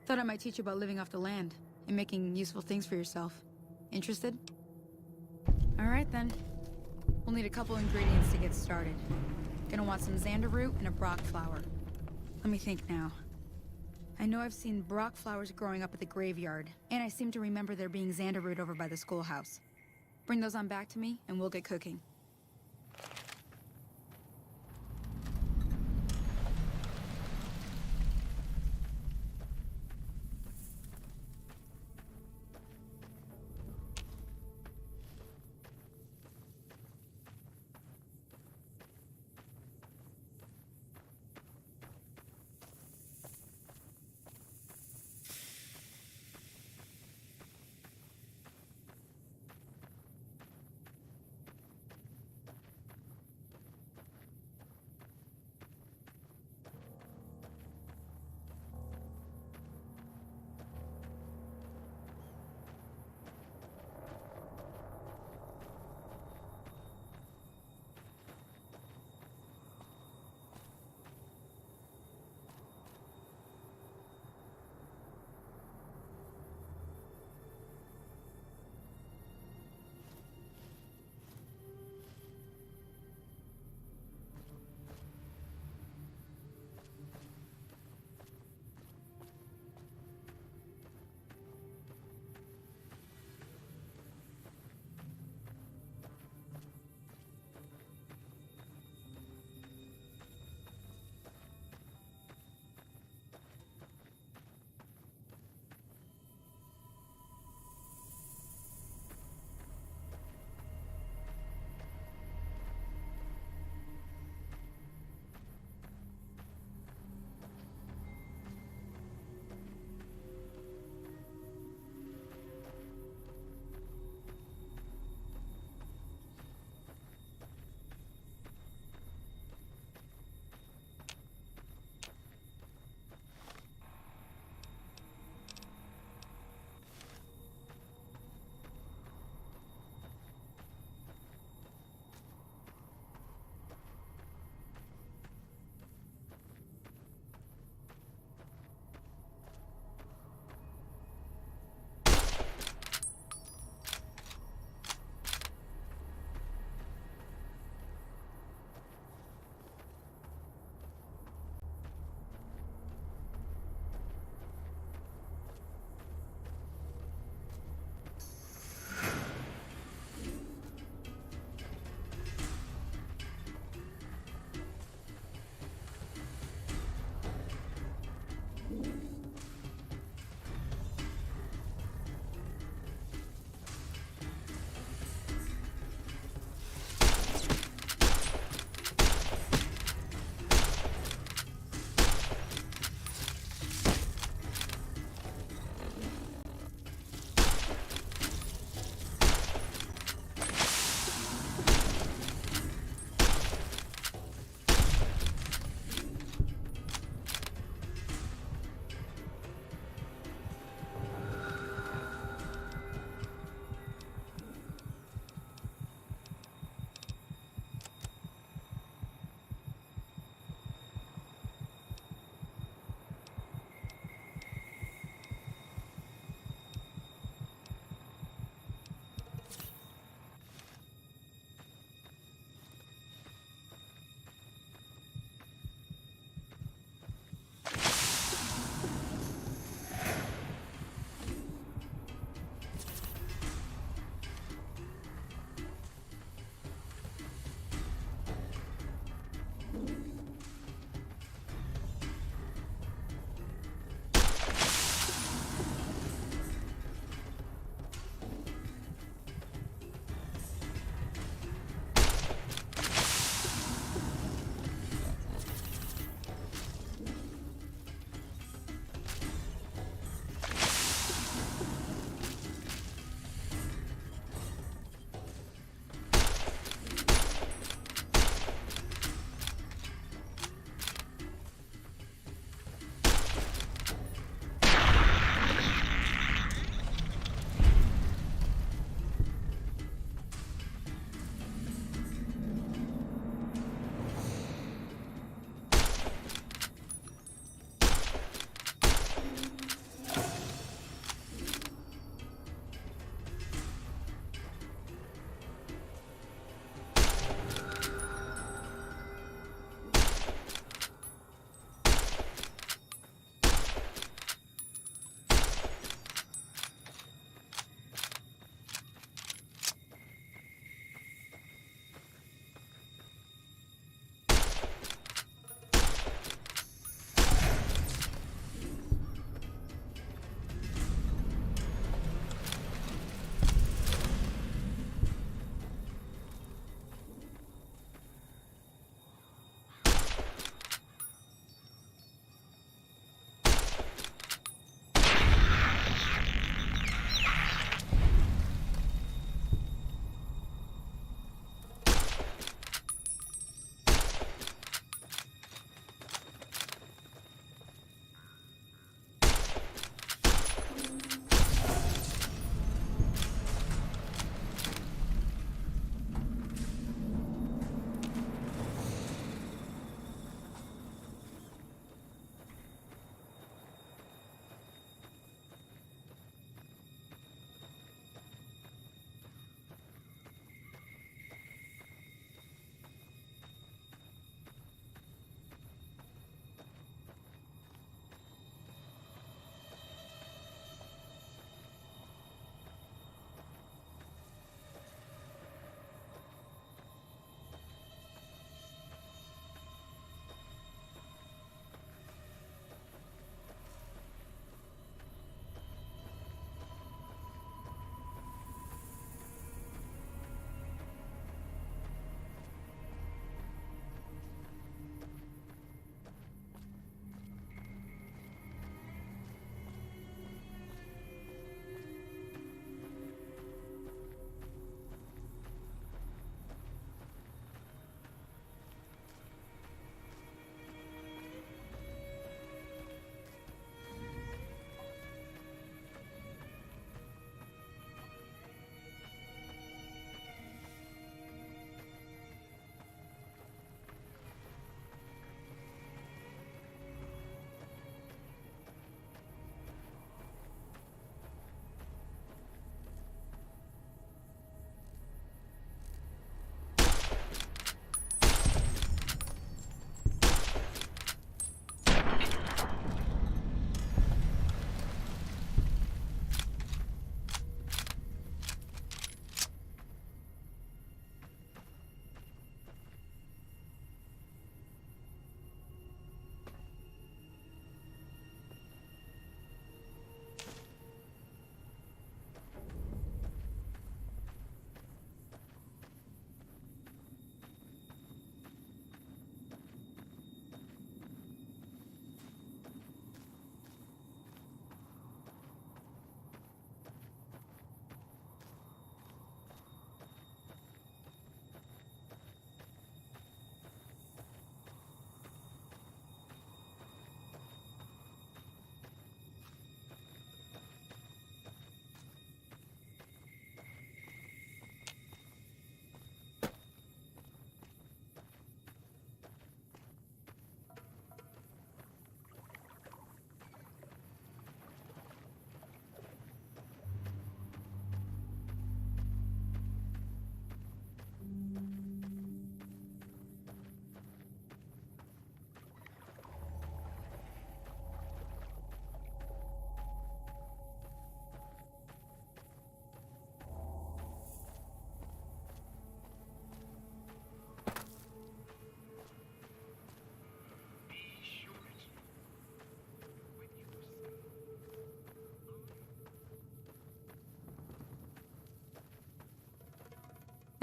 S12: Thought I might teach you about living off the land and making useful things for yourself. Interested? All right, then. We'll need a couple ingredients to get started. Gonna want some xander root and a brock flower. Let me think now. I know I've seen brock flowers growing up at the graveyard, and I seem to remember there being xander root over by the schoolhouse. Bring those on back to me, and we'll get cooking.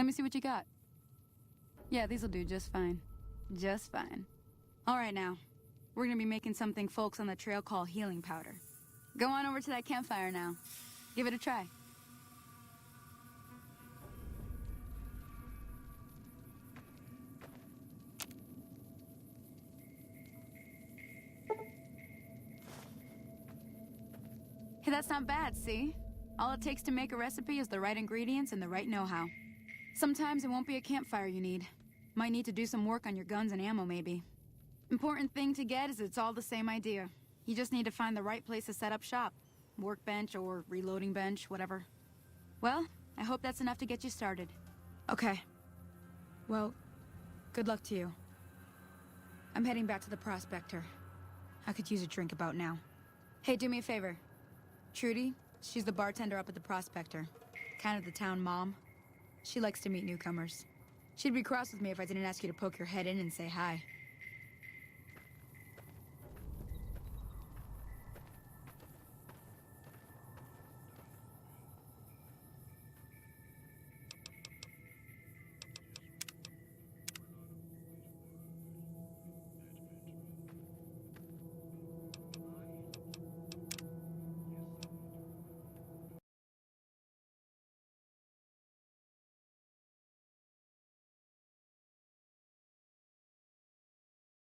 S12: Let me see what you got. Yeah, these'll do just fine. Just fine. All right, now. We're gonna be making something folks on the trail call healing powder. Go on over to that campfire now. Give it a try. Hey, that's not bad, see? All it takes to make a recipe is the right ingredients and the right know-how. Sometimes it won't be a campfire you need. Might need to do some work on your guns and ammo, maybe. Important thing to get is it's all the same idea. You just need to find the right place to set up shop. Workbench or reloading bench, whatever. Well, I hope that's enough to get you started. Okay. Well, good luck to you. I'm heading back to the Prospector. I could use a drink about now. Hey, do me a favor. Trudy, she's the bartender up at the Prospector. Kind of the town mom. She likes to meet newcomers. She'd be cross with me if I didn't ask you to poke your head in and say hi.